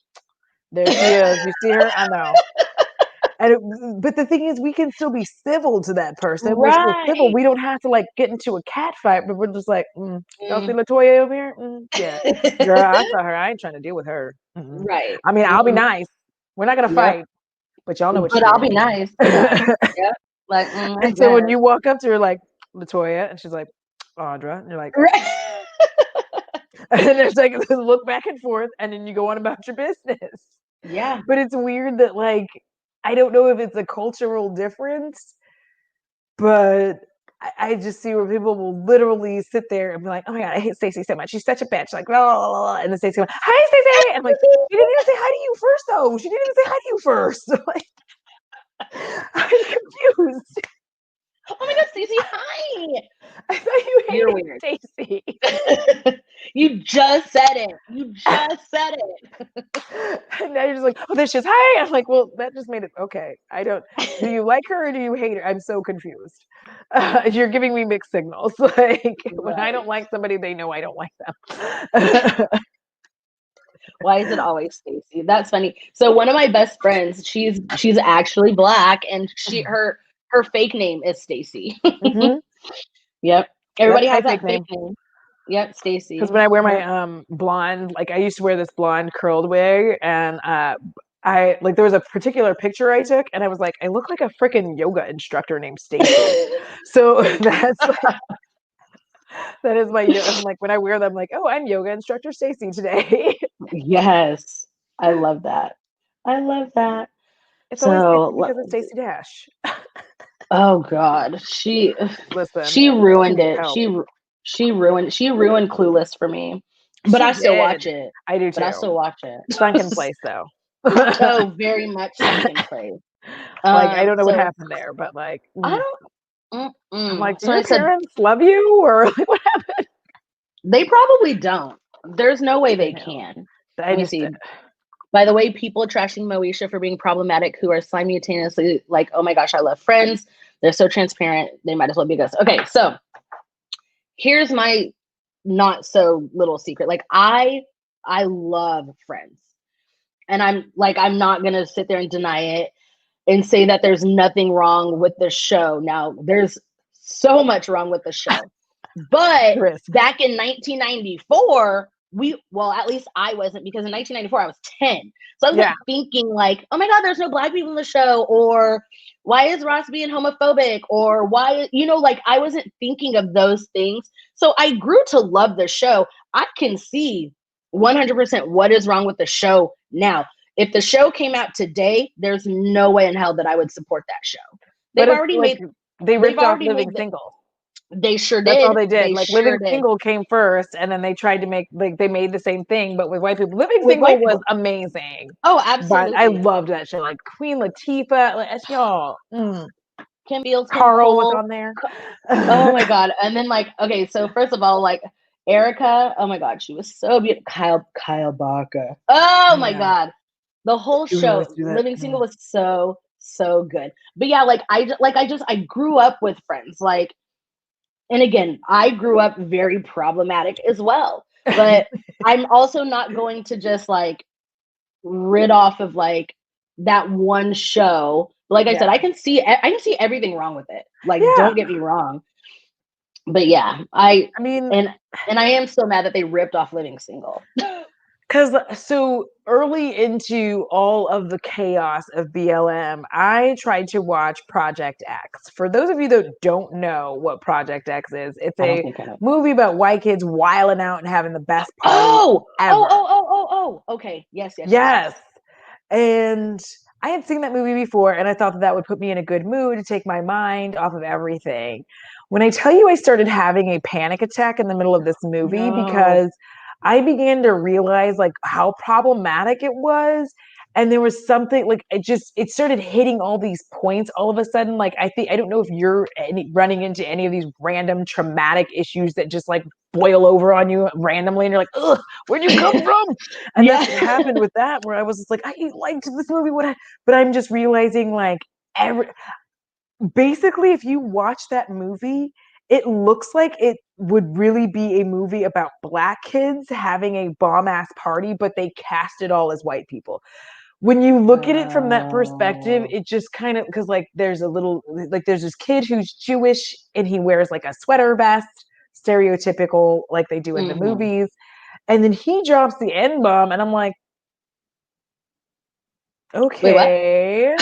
there she is. You see her? I know. But the thing is, we can still be civil to that person. Right. We're still civil. We don't have to, like, get into a cat fight, but we're just like, y'all see LaToya over here? Yeah. Girl, I saw her. I ain't trying to deal with her. Right. I mean, I'll be nice. We're not going to fight, but y'all know what I'll be nice. Yeah. Yep. Like, and so when you walk up to her, like, LaToya, and she's like, Audra, and you're like, and then there's, like, this look back and forth, and then you go on about your business. Yeah. But it's weird that, like, I don't know if it's a cultural difference, but I just see where people will literally sit there and be like, "Oh my God, I hate Stacey so much. She's such a bitch." Like, oh, and then Stacey goes, "Hi, Stacey." And I'm like, she didn't even say hi to you first, though. She didn't even say hi to you first. Like, I'm confused. Oh my God, Stacey, hi. I thought you hated Stacey. You just said it. And now you're just like, "Oh, there she is. Hi." I'm like, well, that just made it okay. Do you like her or do you hate her? I'm so confused. You're giving me mixed signals. Like, when I don't like somebody, they know I don't like them. Why is it always Stacey? That's funny. So one of my best friends, she's actually Black, and her fake name is Stacey. Mm-hmm. Yep. Everybody has that fake name. Yep, Stacey. Because when I wear my blonde, like, I used to wear this blonde curled wig, and I, like, there was a particular picture I took, and I was like, I look like a freaking yoga instructor named Stacey. So that is my. I'm like, when I wear them, I'm like, oh, I'm yoga instructor Stacey today. Yes, I love that. It's always because of Stacey Dash. Oh God, she ruined it. She ruined Clueless for me. But I still watch it. I do too. But I still watch it. Sunken place, though. Oh, very much sunken place. Like, I don't know what happened there, but, like, I don't. I'm like, do your parents love you, or like, what happened? They probably don't. There's no way they can. Let me see. By the way, people trashing Moesha for being problematic who are simultaneously like, oh my gosh, I love Friends. They're so transparent. They might as well be ghosts. Okay, so here's my not so little secret. Like, I love Friends. And I'm not going to sit there and deny it and say that there's nothing wrong with the show. Now, there's so much wrong with the show. But back in 1994, at least I wasn't, because in 1994 I was 10. So I wasn't thinking like, oh my God, there's no Black people in the show, or why is Ross being homophobic, or why, like, I wasn't thinking of those things. So I grew to love the show. I can see 100% what is wrong with the show now. If the show came out today, there's no way in hell that I would support that show. They ripped off Living Single. They sure That's all did. they did. They Like sure Living did. Single came first, and then they tried to make like they made the same thing, but with white people. Living With Single white was people. amazing, Oh, but I absolutely. loved that show. Like Queen Latifah, like y'all, Kim Beals, Kim Carl was Cole. on there. Oh my god! And then like, okay, so first of all, like Erica. Oh my god, she was so beautiful. Kyle Barker. Oh my Yeah, god, the whole you always show, do that. Living Single, was so good. But yeah, like I grew up with Friends. Like, and again, I grew up very problematic as well. But I'm also not going to just like rid off of like that one show. Like I said, Yeah, I can see everything wrong with it. Like, yeah. don't get me wrong. But yeah, I I mean, and and I am so mad that they ripped off Living Single. because so early into all of the chaos of BLM, I tried to watch Project X. For those of you that don't know what Project X is, it's I don't a think I know. movie about white kids wilding out and having the best party Oh, ever. Okay. Yes. Yes. And I had seen that movie before, and I thought that would put me in a good mood to take my mind off of everything. When I tell you I started having a panic attack in the middle of this movie No. because I began to realize like how problematic it was. And there was something like it started hitting all these points all of a sudden. Like I don't know if you're running into any of these random traumatic issues that just like boil over on you randomly, and you're like, ugh, where'd you come from? And that's what happened with that, where I was just like, I liked this movie, but I'm just realizing like basically if you watch that movie, it looks like it would really be a movie about black kids having a bomb ass party, but they cast it all as white people. When you look at it from that perspective, Oh. it just kind of because like there's this kid who's Jewish and he wears like a sweater vest, stereotypical like they do in the movies, and then he drops the N bomb, and I'm like, Wait, what? okay.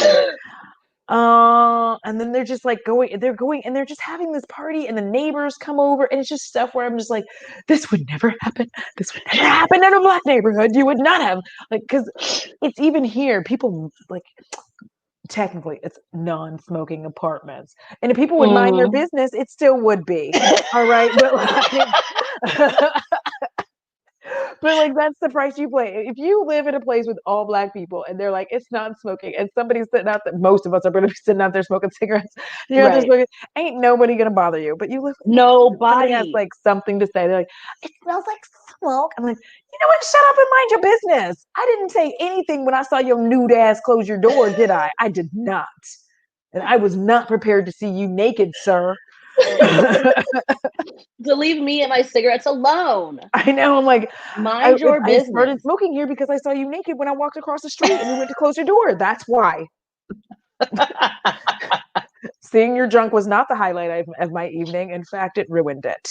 And then they're just like they're going and they're just having this party, and the neighbors come over, and it's just stuff where I'm just like, this would never happen. This would never happen in a black neighborhood. You would not have like because it's even here, people like technically it's non-smoking apartments. And if people would mind their business, it still would be. All right. But like but like that's the price you pay. If you live in a place with all black people and they're like, it's not smoking, and somebody's sitting out there, most of us are gonna be sitting out there smoking cigarettes, you're out there Right. smoking, ain't nobody gonna bother you. But you live somebody has Nobody. like something to say. They're like, it smells like smoke. I'm like, you know what? Shut up and mind your business. I didn't say anything when I saw your nude ass close your door, did I? I did not. And I was not prepared to see you naked, sir. To leave me and my cigarettes alone. I know. I'm like, Mind your I business. started smoking here because I saw you naked when I walked across the street and you went to close your door. That's why. Seeing your junk was not the highlight of my evening. In fact, it ruined it.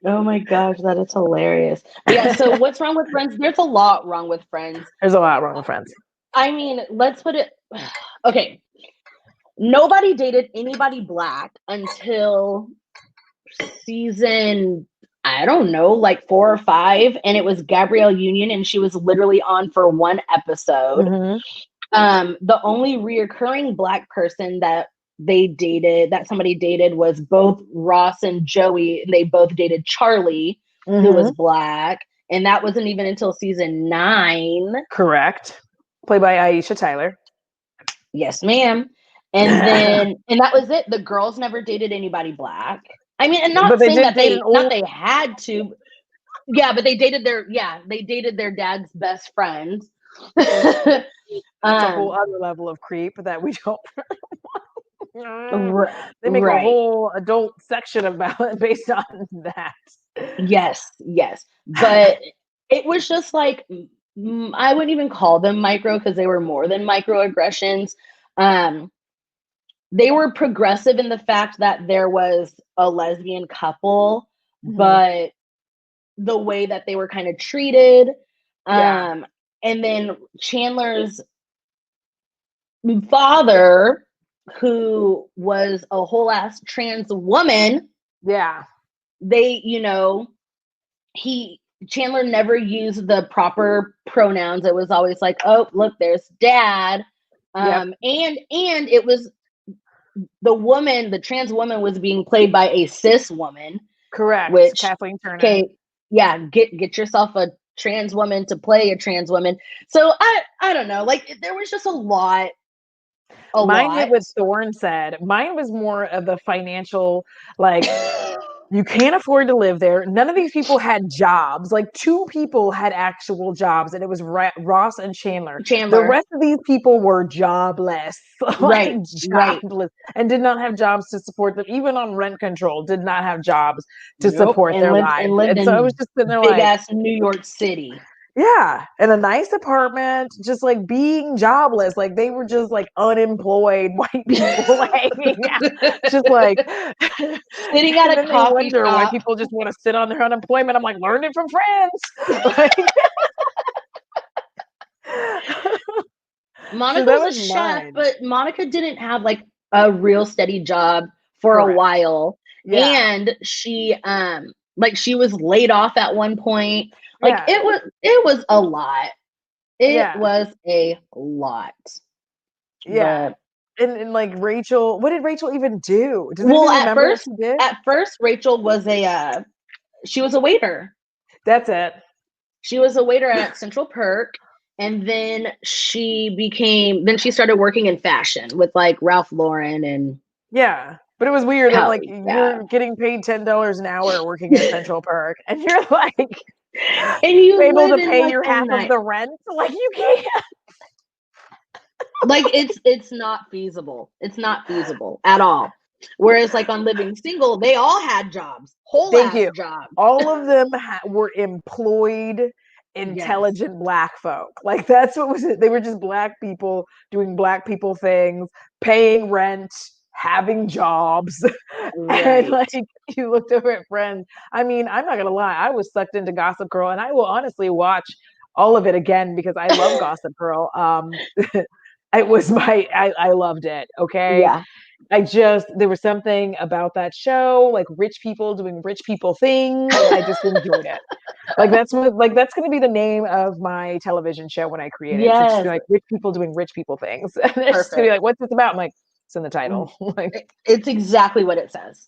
Oh my gosh, that is hilarious. But yeah, so what's wrong with Friends? There's a lot wrong with Friends. There's a lot wrong with Friends. I mean, let's put it okay. Nobody dated anybody black until season, I don't know, like 4 or 5, and it was Gabrielle Union, and she was literally on for one episode. The only reoccurring black person that somebody dated, was both Ross and Joey, and they both dated Charlie, who was black, and that wasn't even until season 9. Correct. Played by Aisha Tyler. Yes, ma'am. And then that was it. The girls never dated anybody black. I mean, and not saying that they had to. Yeah, but they dated their dad's best friend. That's a whole other level of creep that we don't. They make a whole adult section about it based on that. Yes. But it was just like, I wouldn't even call them micro, because they were more than microaggressions. They were progressive in the fact that there was a lesbian couple, but the way that they were kind of treated. And then Chandler's father, who was a whole ass trans woman. Yeah. Chandler never used the proper pronouns. It was always like, oh, look, there's dad. And it was the trans woman was being played by a cis woman. Correct. Which, Kathleen Turner. Okay, yeah, get yourself a trans woman to play a trans woman. So I don't know, like there was just a lot. Mine hit what Thorne said. Mine was more of the financial, like, you can't afford to live there. None of these people had jobs. Like 2 people had actual jobs, and it was Ross and Chandler. The rest of these people were jobless, like jobless, and did not have jobs to support them. Even on rent control, did not have jobs to support their lives. And so I was just sitting there big ass New York City. Yeah, in a nice apartment, just like being jobless, like they were just like unemployed white people hanging out, just like sitting at a coffee shop. Why people just want to sit on their unemployment. I'm like, learn it from friends. Like, Monica was a chef, but Monica didn't have like a real steady job for a while, and she she was laid off at one point. Like it was a lot. It was a lot. Yeah. And like Rachel, what did Rachel even do? At first Rachel was she was a waiter. That's it. She was a waiter at Central Perk, and then she started working in fashion with like Ralph Lauren and but it was weird. And like you're getting paid $10 an hour working at Central Perk, and you're like, and you're able to pay your half of the rent. Like you can't. Like it's not feasible. It's not feasible at all. Whereas like on Living Single, they all had jobs, jobs. All of them were employed, intelligent Black folk. Like that's what was it. They were just Black people doing Black people things, paying rent, having jobs. And like you looked over at Friends. I mean, I'm not gonna lie, I was sucked into Gossip Girl, and I will honestly watch all of it again because I love Gossip Girl. It was I loved it. Okay. Yeah. There was something about that show, like rich people doing rich people things. I just enjoyed it. Like that's going to be the name of my television show when I create it. It's just like rich people doing rich people things. And it's just going to be like, what's this about? I'm like, it's in the title. Like it's exactly what it says.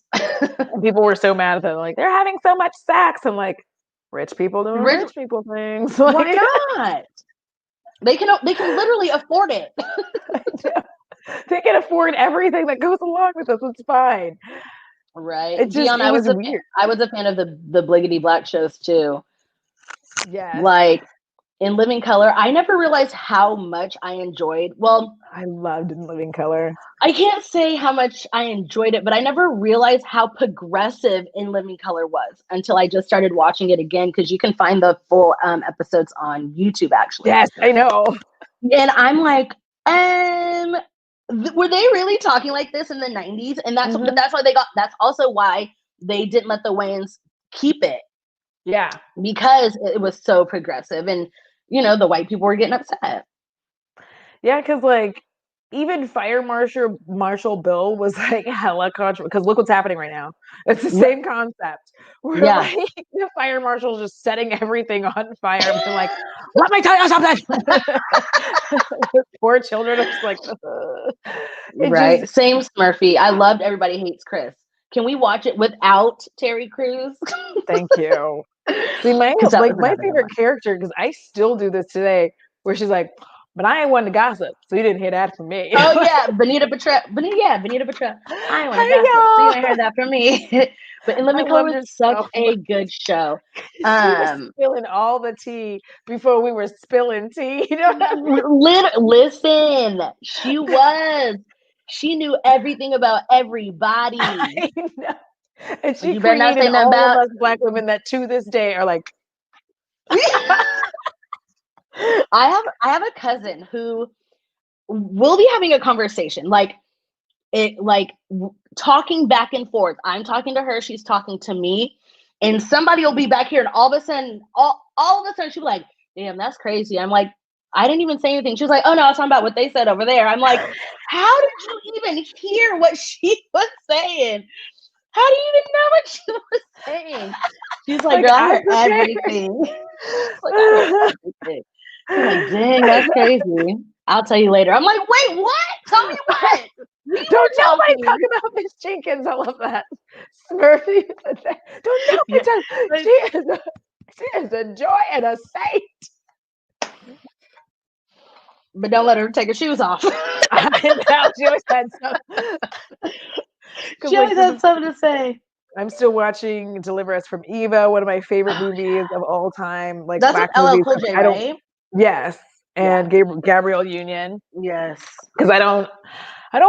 People were so mad at them. Like they're having so much sex. I'm like, rich people doing rich people things. Like, why not? They can literally afford it. They can afford everything that goes along with this. It's fine. Right. Dion, I was a fan of the Bliggity Black shows too. Yeah. Like in Living Color, I never realized how much I enjoyed. Well, I loved In Living Color. I can't say how much I enjoyed it, but I never realized how progressive In Living Color was until I just started watching it again, because you can find the full episodes on YouTube, actually. Yes, I know. And I'm like, were they really talking like this in the 90s? And that's but that's also why they didn't let the Wayans keep it. Yeah. Because it was so progressive, and the white people were getting upset. Yeah, because like even Fire Marshal Bill was like hella controversial, because look what's happening right now. It's the same concept. Where like the fire marshal's just setting everything on fire and being like, let me tell you something. Poor children are just like, right. Same Smurfy. I loved Everybody Hates Chris. Can we watch it without Terry Crews? Thank you. See, my favorite character, because I still do this today, where she's like, but I ain't one to gossip, so you didn't hear that from me. Oh yeah, Benita Batra. Benita Batra. I ain't one to gossip, so you didn't hear that from me. But In Living Color was such a good show. She was spilling all the tea before we were spilling tea. Listen, she knew everything about everybody. I know. And she created all of us Black women that to this day are like. I have a cousin who will be having a conversation, talking back and forth. I'm talking to her, she's talking to me, and somebody will be back here, and all of a sudden she'll be like, damn, that's crazy. I'm like, I didn't even say anything. She was like, oh no, I was talking about what they said over there. I'm like, how did you even hear what she was saying? How do you even know what she was saying? She's like, girl, I heard everything. You're like, dang, that's crazy. I'll tell you later. I'm like, wait, what? Tell me what? We Don't were nobody talking. talk about Miss Jenkins. I love that. Smurfy. Don't nobody Yeah, talk. like- She is a joy and a saint. but don't let her take her shoes off. I know. She always had some. She always had something to say. I'm still watching Deliver Us from Eva, one of my favorite movies of all time. Like That's black with LL movies. Cool J, I don't. right? Yes, and Gabrielle Union. Yes. Because I don't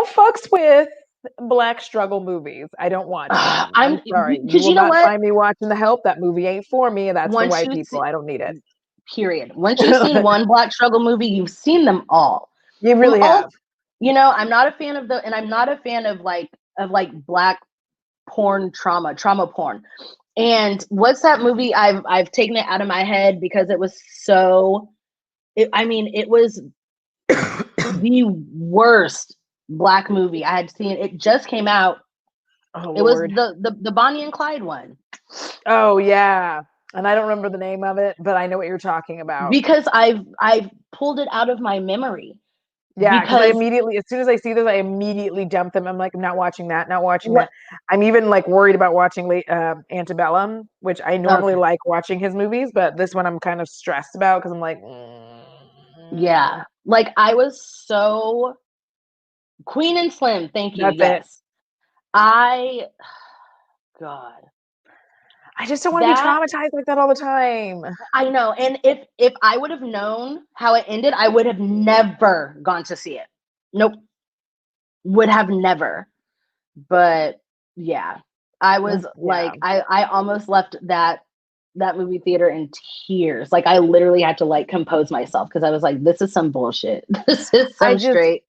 fucks with black struggle movies. I don't watch them. I'm sorry. You because will you know not what? find me watching The Help. That movie ain't for me. That's for Once white you people. see, I don't need it. period. Once you've seen one black struggle movie, you've seen them all. You really have. You know, I'm not a fan of and I'm not a fan of like black porn trauma porn. And what's that movie? I've taken it out of my head because it was so. It was the worst black movie I had seen. It just came out. Oh, it was Lord. the Bonnie and Clyde one. Oh yeah, and I don't remember the name of it, but I know what you're talking about. Because I've pulled it out of my memory. Yeah, because I immediately, as soon as I see those, I immediately dump them. I'm like, I'm not watching that, not watching that. I'm even like worried about watching Antebellum, which I normally like watching his movies, but this one I'm kind of stressed about because I'm like, yeah, like I was so Queen and Slim. Thank you. That's yes, I. God, I just don't want to be traumatized like that all the time. I know, and if I would have known how it ended, I would have never gone to see it. Nope, would have never. But yeah, I was like, I almost left that movie theater in tears. Like I literally had to like compose myself because I was like, this is some bullshit. This is some straight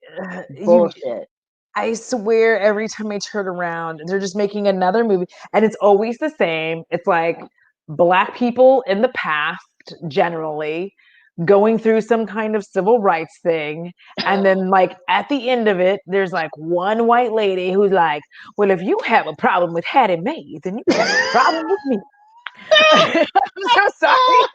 bullshit. I swear every time I turn around, they're just making another movie. And it's always the same. It's like black people in the past, generally, going through some kind of civil rights thing. And then, like, at the end of it, there's like one white lady who's like, well, if you have a problem with Hattie Mae, then you have a problem with me. I'm so sorry.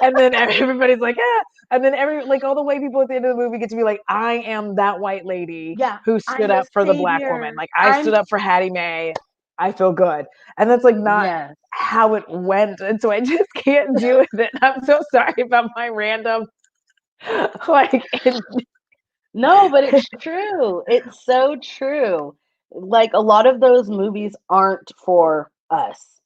And then everybody's like, yeah. And then all the white people at the end of the movie get to be like, I am that white lady who stood up for the black woman. Like I stood up for Hattie Mae. I feel good. And that's like not how it went. And so I just can't do with it. I'm so sorry about my random No, but it's true. It's so true. Like a lot of those movies aren't for us.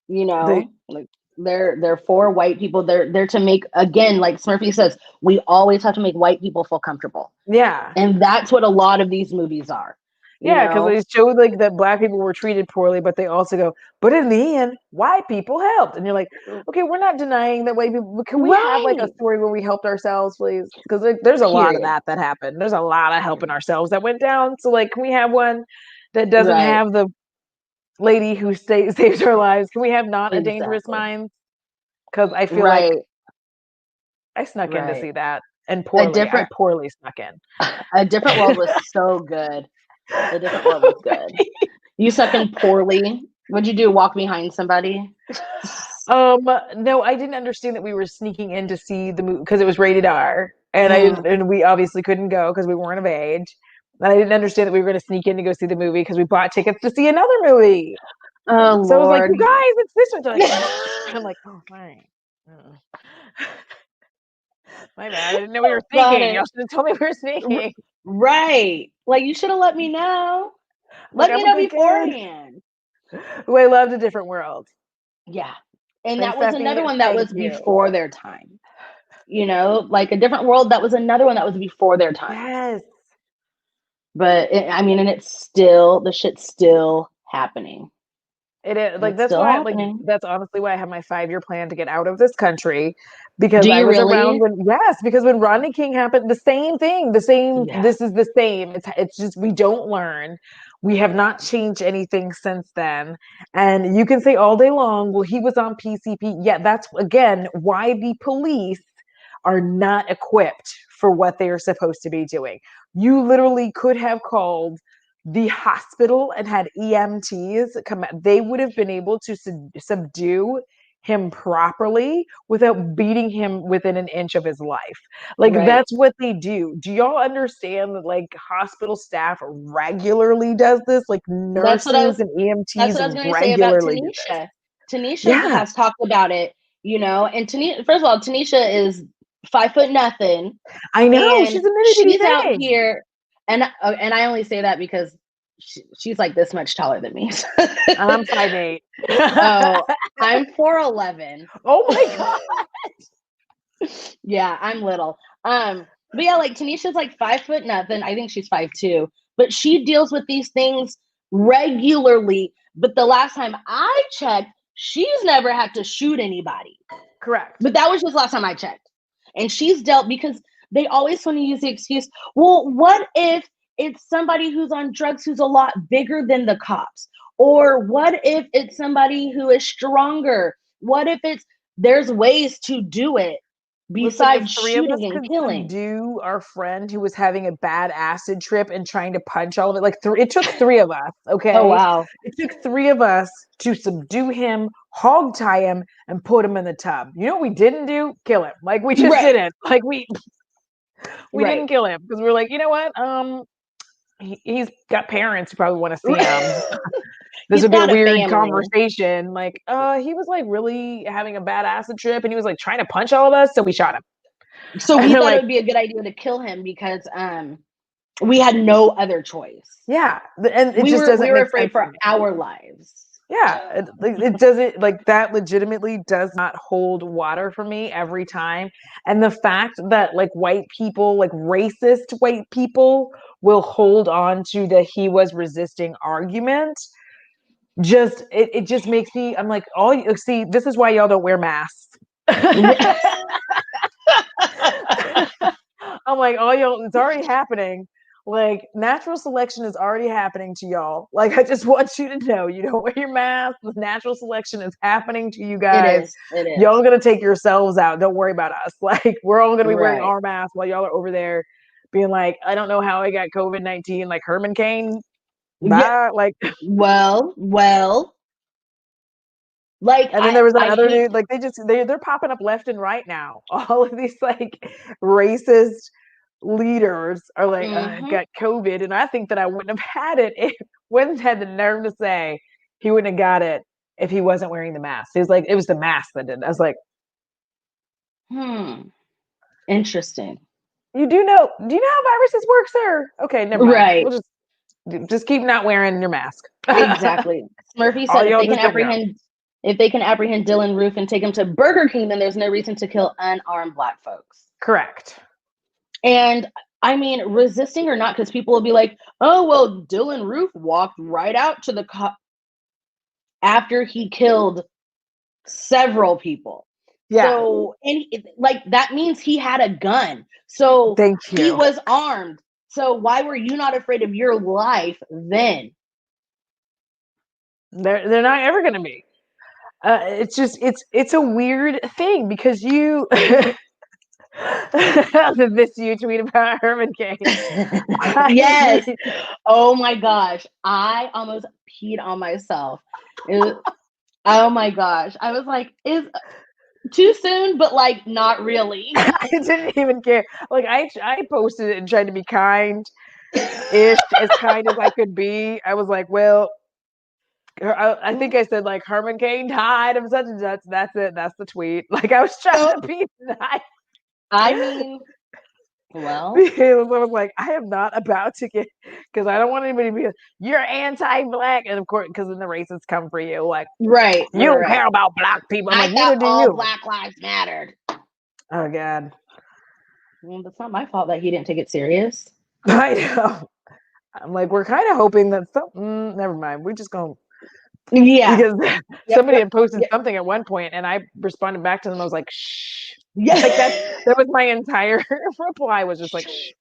You know, like they're for white people. They're to make, again, like Smurfy says, we always have to make white people feel comfortable. Yeah. And that's what a lot of these movies are. Yeah, because they showed like that black people were treated poorly, but they also go, but in the end, white people helped. And you're like, okay, we're not denying that white people, but can we have like a story where we helped ourselves, please? Because there's a lot of that happened. There's a lot of helping ourselves that went down. So like, can we have one that doesn't have the lady who saves our lives? Can we have not a Dangerous Minds? Because I feel like I snuck in to see that, and poorly. I poorly snuck in. A Different World was so good. A Different World was good. You snuck in poorly. What'd you do? Walk behind somebody? No, I didn't understand that we were sneaking in to see the movie because it was rated R, and we obviously couldn't go because we weren't of age. And I didn't understand that we were going to sneak in to go see the movie because we bought tickets to see another movie. Oh, so Lord. I was like, you guys, it's this one. Like, I'm like, oh, fine. My bad. I didn't know we were sneaking. Y'all should have told me we were sneaking. Right. Like, you should have let me know. Let me know beforehand. Who I loved A Different World. Yeah. And that was another one that was before their time. You know, like A Different World, that was another one that was before their time. Yes. But, and it's still, the shit's still happening. It is like that's why that's honestly why I have my 5-year plan to get out of this country, because I was around when because when Rodney King happened, the same thing, this is the same. It's just we don't learn. We have not changed anything since then. And you can say all day long, well, he was on PCP. Yeah, that's again why the police are not equipped for what they are supposed to be doing. You literally could have called the hospital and had EMTs come out. They would have been able to subdue him properly without beating him within an inch of his life. Like Right. that's what they do. Do y'all understand that like hospital staff regularly does this? Like That's what I was nurses and that's EMTs what I was gonna say about regularly do this. Tanisha. Tanisha Yeah, has talked about it, and Tanisha, first of all, Tanisha is 5 foot nothing, I know. and She's a itty bitty she's out thing. here, and I only say that because she's like this much taller than me. I'm 5'8". Oh, I'm 4'11". Oh my god. Yeah, I'm little. But yeah, like Tanisha's like 5 foot nothing. I think she's 5'2", but she deals with these things regularly. But the last time I checked, she's never had to shoot anybody. Correct. But that was just last time I checked. And she's dealt because they always want to use the excuse, well, what if it's somebody who's on drugs who's a lot bigger than the cops? Or what if it's somebody who is stronger? What if there's ways to do it Listen, if besides three of us shooting and could killing? subdue our friend who was having a bad acid trip and trying to punch all of it, like it took three of us, Oh, okay? wow. It took three of us to subdue him, hog tie him, and put him in the tub. You know what we didn't do? Kill him. Like we just Right. didn't. Like we Right. didn't kill him because we are like, you know what? He's got parents who probably want to see him. This He's would be a got a weird family. conversation. Like, he was like really having a bad acid trip and he was like trying to punch all of us, so we shot him. So And we they're thought like, it would be a good idea to kill him because we had no other choice. yeah, and it We just were doesn't make afraid sense to for me. our lives. Yeah, it doesn't, like, that legitimately does not hold water for me every time. And the fact that like white people, like racist white people, will hold on to the he was resisting argument, just it just makes me, I'm like, all you see, this is why y'all don't wear masks. I'm like, oh, y'all, it's already happening. Like, natural selection is already happening to y'all. Like, I just want you to know, you don't wear your mask. The natural selection is happening to you guys. It Y'all is. are gonna take yourselves out. Don't worry about us. Like, we're all gonna be wearing Right. our masks while y'all are over there being like, I don't know how I got COVID-19. Like Herman Cain, Yeah. bye. Like, Well. Like and then there was that I other hate. dude. Like, they're popping up left and right now. All of these like racist leaders are like, I've got COVID, and I think that I wouldn't have had it if Wins had the nerve to say he wouldn't have got it if he wasn't wearing the mask. He was like, it was the mask that did it. I was like, Interesting. do you know how viruses work, sir? Okay, never mind. Right. We'll just keep not wearing your mask. Exactly. Smurfy All said y'all just don't know. if they can apprehend Dylan Roof and take him to Burger King, then there's no reason to kill unarmed Black folks. Correct. And I mean, resisting or not, because people will be like, oh, well, Dylan Roof walked right out to the cop after he killed several people. Yeah. So, and like, that means he had a gun. So Thank you. He was armed. So why were you not afraid of your life then? They're not ever going to be. It's just it's a weird thing because you this you tweet about Herman Cain. Yes. Oh my gosh. I almost peed on myself. Oh my gosh. I was like, is too soon, but like not really. I didn't even care. Like I posted it and tried to be kind-ish, as kind as I could be. I was like, well, I think I said like Herman Cain died of such and such. That's it. That's the tweet. Like I was trying to be nice. I mean, well, I was like, I am not about to get, because I don't want anybody to be like, you're anti-black, and of course, because then the racists come for you, like, right, you don't right. care about black people. I'm I like, thought neither do all you. Black lives mattered. Oh God, Well, that's not my fault that he didn't take it serious. I know. I'm like, we're kind of hoping that never mind. We're just gonna. Yeah. Because somebody had posted something at one point, and I responded back to them. I was like, shh. Yeah. Like that was my entire reply. Was just like, shh.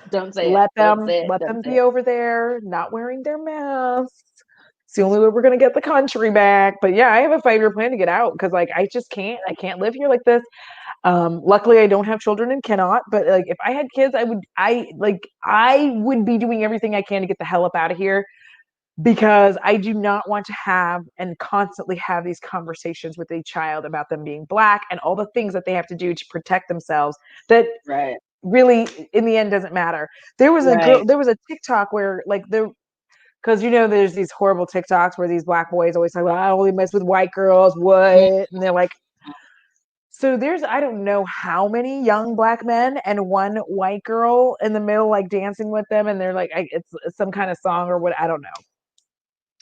Don't say let it. them Don't let them say be it. over there, not wearing their masks. It's the only way we're gonna get the country back. But yeah, I have a 5-year plan to get out because like I just can't. I can't live here like this. Luckily, I don't have children and cannot. But like, if I had kids, I would be doing everything I can to get the hell up out of here. because I do not want to have and constantly have these conversations with a child about them being Black and all the things that they have to do to protect themselves that Right. really in the end doesn't matter. There was a girl, Right. there was a TikTok where like because there's these horrible TikToks where these Black boys always talk about I only mess with white girls, what? And they're like, so there's I don't know how many young Black men and one white girl in the middle like dancing with them, and they're like it's some kind of song or what, I don't know.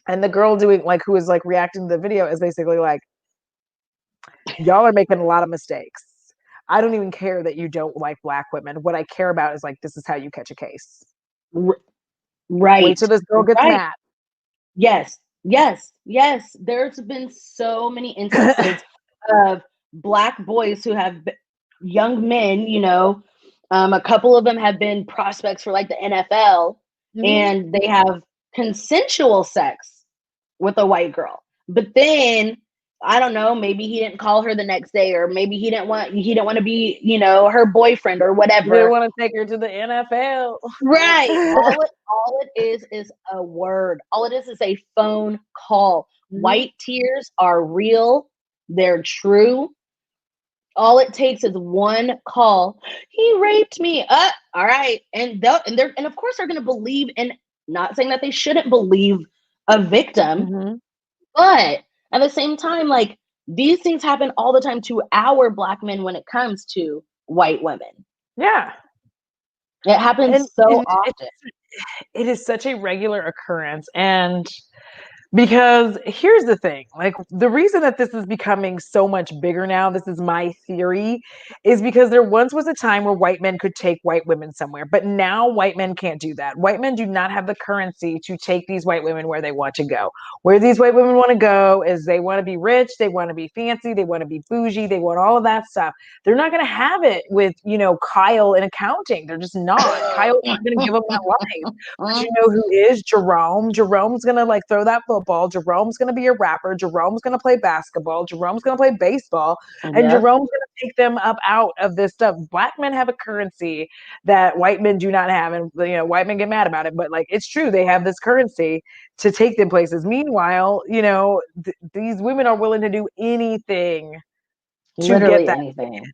And the girl doing like who is like reacting to the video is basically like, y'all are making a lot of mistakes. I don't even care that you don't like Black women. What I care about is like, this is how you catch a case. Wait Right. till this girl gets Right. mad. Yes. Yes. Yes. There's been so many instances of Black boys who have young men, a couple of them have been prospects for like the NFL, and they have consensual sex with a white girl. But then I don't know, maybe he didn't call her the next day, or maybe he didn't want to be, her boyfriend or They whatever. want to take her to the NFL. Right. All it is a word. All it is a phone call. White tears are real. They're true. All it takes is one call. He raped me. All right. And of course they're gonna believe, and not saying that they shouldn't believe a victim, but at the same time, like, these things happen all the time to our Black men when it comes to white women. Yeah. It happens so often. It is such a regular occurrence. And because here's the thing, like the reason that this is becoming so much bigger now, this is my theory, is because there once was a time where white men could take white women somewhere, but now white men can't do that. White men do not have the currency to take these white women where they want to go. Where these white women want to go is they want to be rich, they want to be fancy, they want to be bougie, they want all of that stuff. They're not going to have it with, Kyle in accounting. They're just not. Kyle's not going to give them that life. But you know who is? Jerome. Jerome's gonna like throw that football. Jerome's gonna be a rapper. Jerome's gonna play basketball. Jerome's gonna play baseball. And Jerome's gonna take them up out of this stuff. Black men have a currency that white men do not have. And white men get mad about it, but like it's true, they have this currency to take them places. Meanwhile, these women are willing to do anything to Literally get that anything.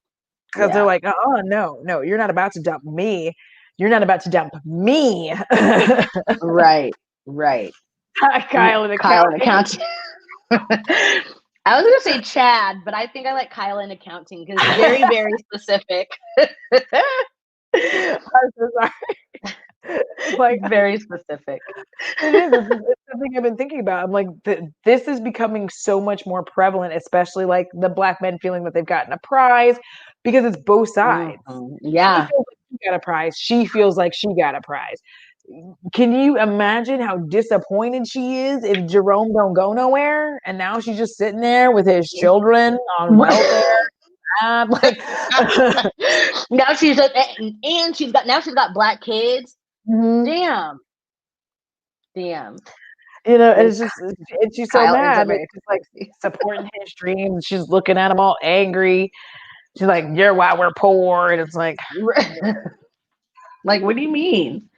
because they're like, oh no, you're not about to dump me. You're not about to dump me. Right. Kyle in accounting. I was gonna say Chad, but I think I like Kyle in accounting because very, very specific. I'm so sorry. Like very specific. It is. It's something I've been thinking about. I'm like, this is becoming so much more prevalent, especially like the Black men feeling that they've gotten a prize because it's both sides. Yeah. He feels like he got a prize. She feels like she got a prize. Can you imagine how disappointed she is if Jerome don't go nowhere and now she's just sitting there with his children on welfare? Like now she's got Black kids. Damn. It's just she's so mad. It's just like supporting his dreams. She's looking at him all angry. She's like, "You're why we're poor," and it's like, like, what do you mean?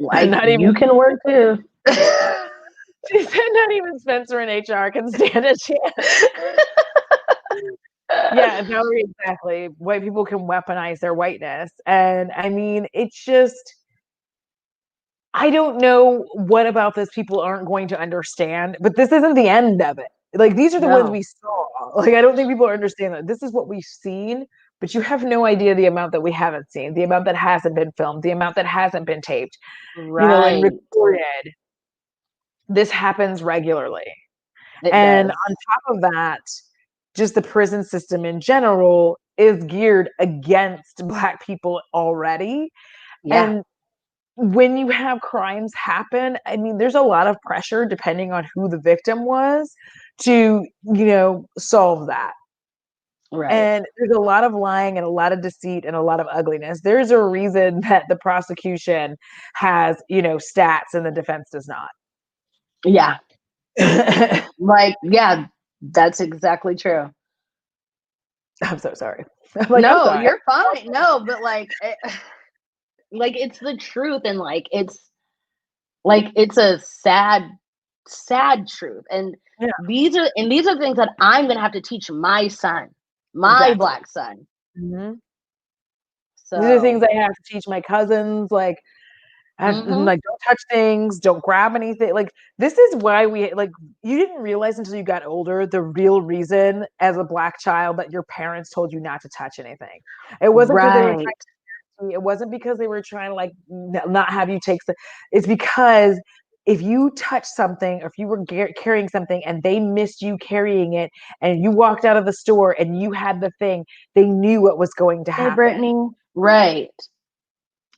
Like, not even you can work too. She said, "Not even Spencer in HR can stand a chance." Yeah, no, exactly. White people can weaponize their whiteness, and I mean, it's just. I don't know what about this people aren't going to understand, but this isn't the end of it. Like these are the ones we saw. Like I don't think people understand that this is what we've seen, but you have no idea the amount that we haven't seen, the amount that hasn't been filmed, the amount that hasn't been taped, and recorded. This happens regularly. And on top of that, just the prison system in general is geared against Black people already. Yeah. And when you have crimes happen, I mean, there's a lot of pressure depending on who the victim was to, solve that. Right. And there's a lot of lying and a lot of deceit and a lot of ugliness. There's a reason that the prosecution has, stats and the defense does not. Yeah. Like, yeah, that's exactly true. I'm so sorry. No, you're fine. No, but like it's the truth, and like it's Like, it's a sad, sad truth. And Yeah, these are things that I'm gonna have to teach my son, my exactly. Black son. Mhm. These are things So, I have to teach my cousins, like, and, mhm, like, don't touch things, don't grab anything, like, this is why we like, you didn't realize until you got older the real reason as a Black child that your parents told you not to touch anything. It wasn't because they were right, trying to, it wasn't because they were trying to, like, not have you take the, it's because if you touch something or if you were carrying something and they missed you carrying it and you walked out of the store and you had the thing, they knew what was going to hey, happen. Brittany, right,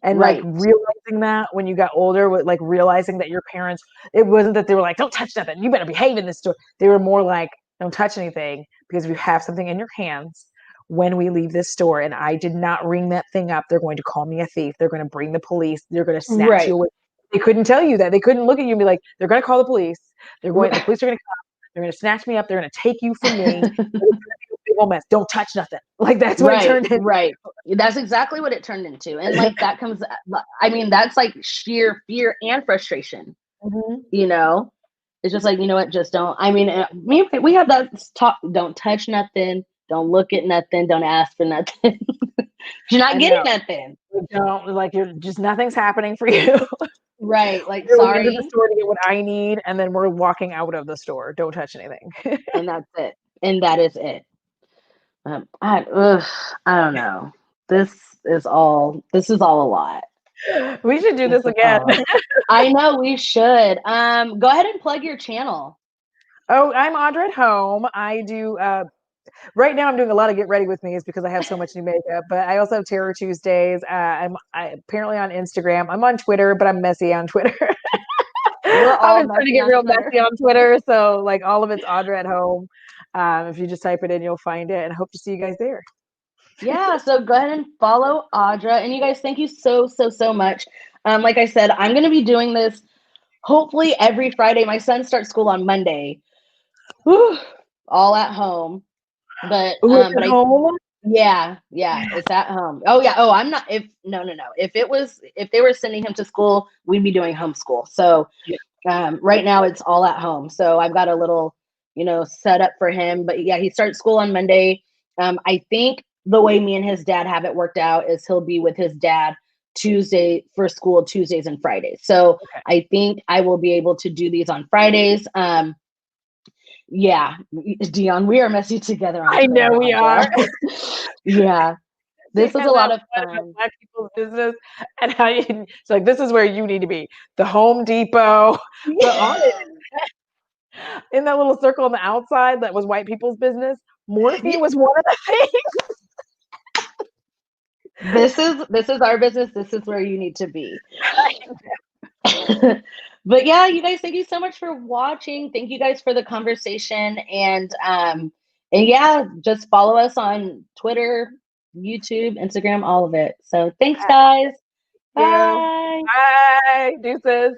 And like right, realizing that when you got older, with like realizing that your parents, it wasn't that they were like, don't touch nothing, you better behave in this store. They were more like, don't touch anything because if you have something in your hands when we leave this store and I did not ring that thing up, they're going to call me a thief. They're going to bring the police. They're going to snatch you right. away. They couldn't tell you that. They couldn't look at you and be like, they're going to call the police. The police are going to come. They're going to snatch me up. They're going to take you from me. It's going to be a big old mess. Don't touch nothing. Like that's what it Right, turned into. right. That's exactly what it turned into. And like that comes, I mean, that's like sheer fear and frustration, Mhm. you know? It's just like, you know what, just don't. I mean, we have that talk, don't touch nothing, don't look at nothing, don't ask for nothing. You're not I getting know. nothing. You don't like you're just nothing's happening for you. Right. Like, We're going into the sorry. store to get what I need, and then we're walking out of the store. Don't touch anything. And that's it. And that is it. I don't know. This this is all a lot. We should do This this is again. all a lot. I know we should. Go ahead and plug your channel. Oh, I'm Audra at home. I do right now I'm doing a lot of get ready with me is because I have so much new makeup, but I also have Terror Tuesdays. I apparently on Instagram. I'm on Twitter, but I'm messy on Twitter. We're I've all been starting to messy get on real Twitter. messy on Twitter, so like all of it's Audra at home. If you just type it in, you'll find it, and I hope to see you guys there. Yeah, so go ahead and follow Audra. And you guys, thank you so, so, so much. Like I said, I'm going to be doing this hopefully every Friday. My son starts school on Monday. Whew, all at home. Ooh, it's at But home. yeah, it's at home. Oh yeah. Oh, I'm not. If no, no, no. If they were sending him to school, we'd be doing homeschool. So Yeah. right now it's all at home. So I've got a little, set up for him. But yeah, he starts school on Monday. I think the way me and his dad have it worked out is he'll be with his dad Tuesday for school, Tuesdays and Fridays. So Okay. I think I will be able to do these on Fridays. Yeah, Dion, we are messy together on I know Twitter, we are. Audra. Yeah, She this was has a that lot of one about fun. Black people's business and how you, it's like this is where you need to be. The Home Depot, the on in that little circle on the outside that was white people's business. Morphine was one of the things. This is our business. This is where you need to be. But yeah, you guys, thank you so much for watching. Thank you guys for the conversation. And yeah, just follow us on Twitter, YouTube, Instagram, all of it. So thanks, guys. Yeah. Bye. Bye. Deuces.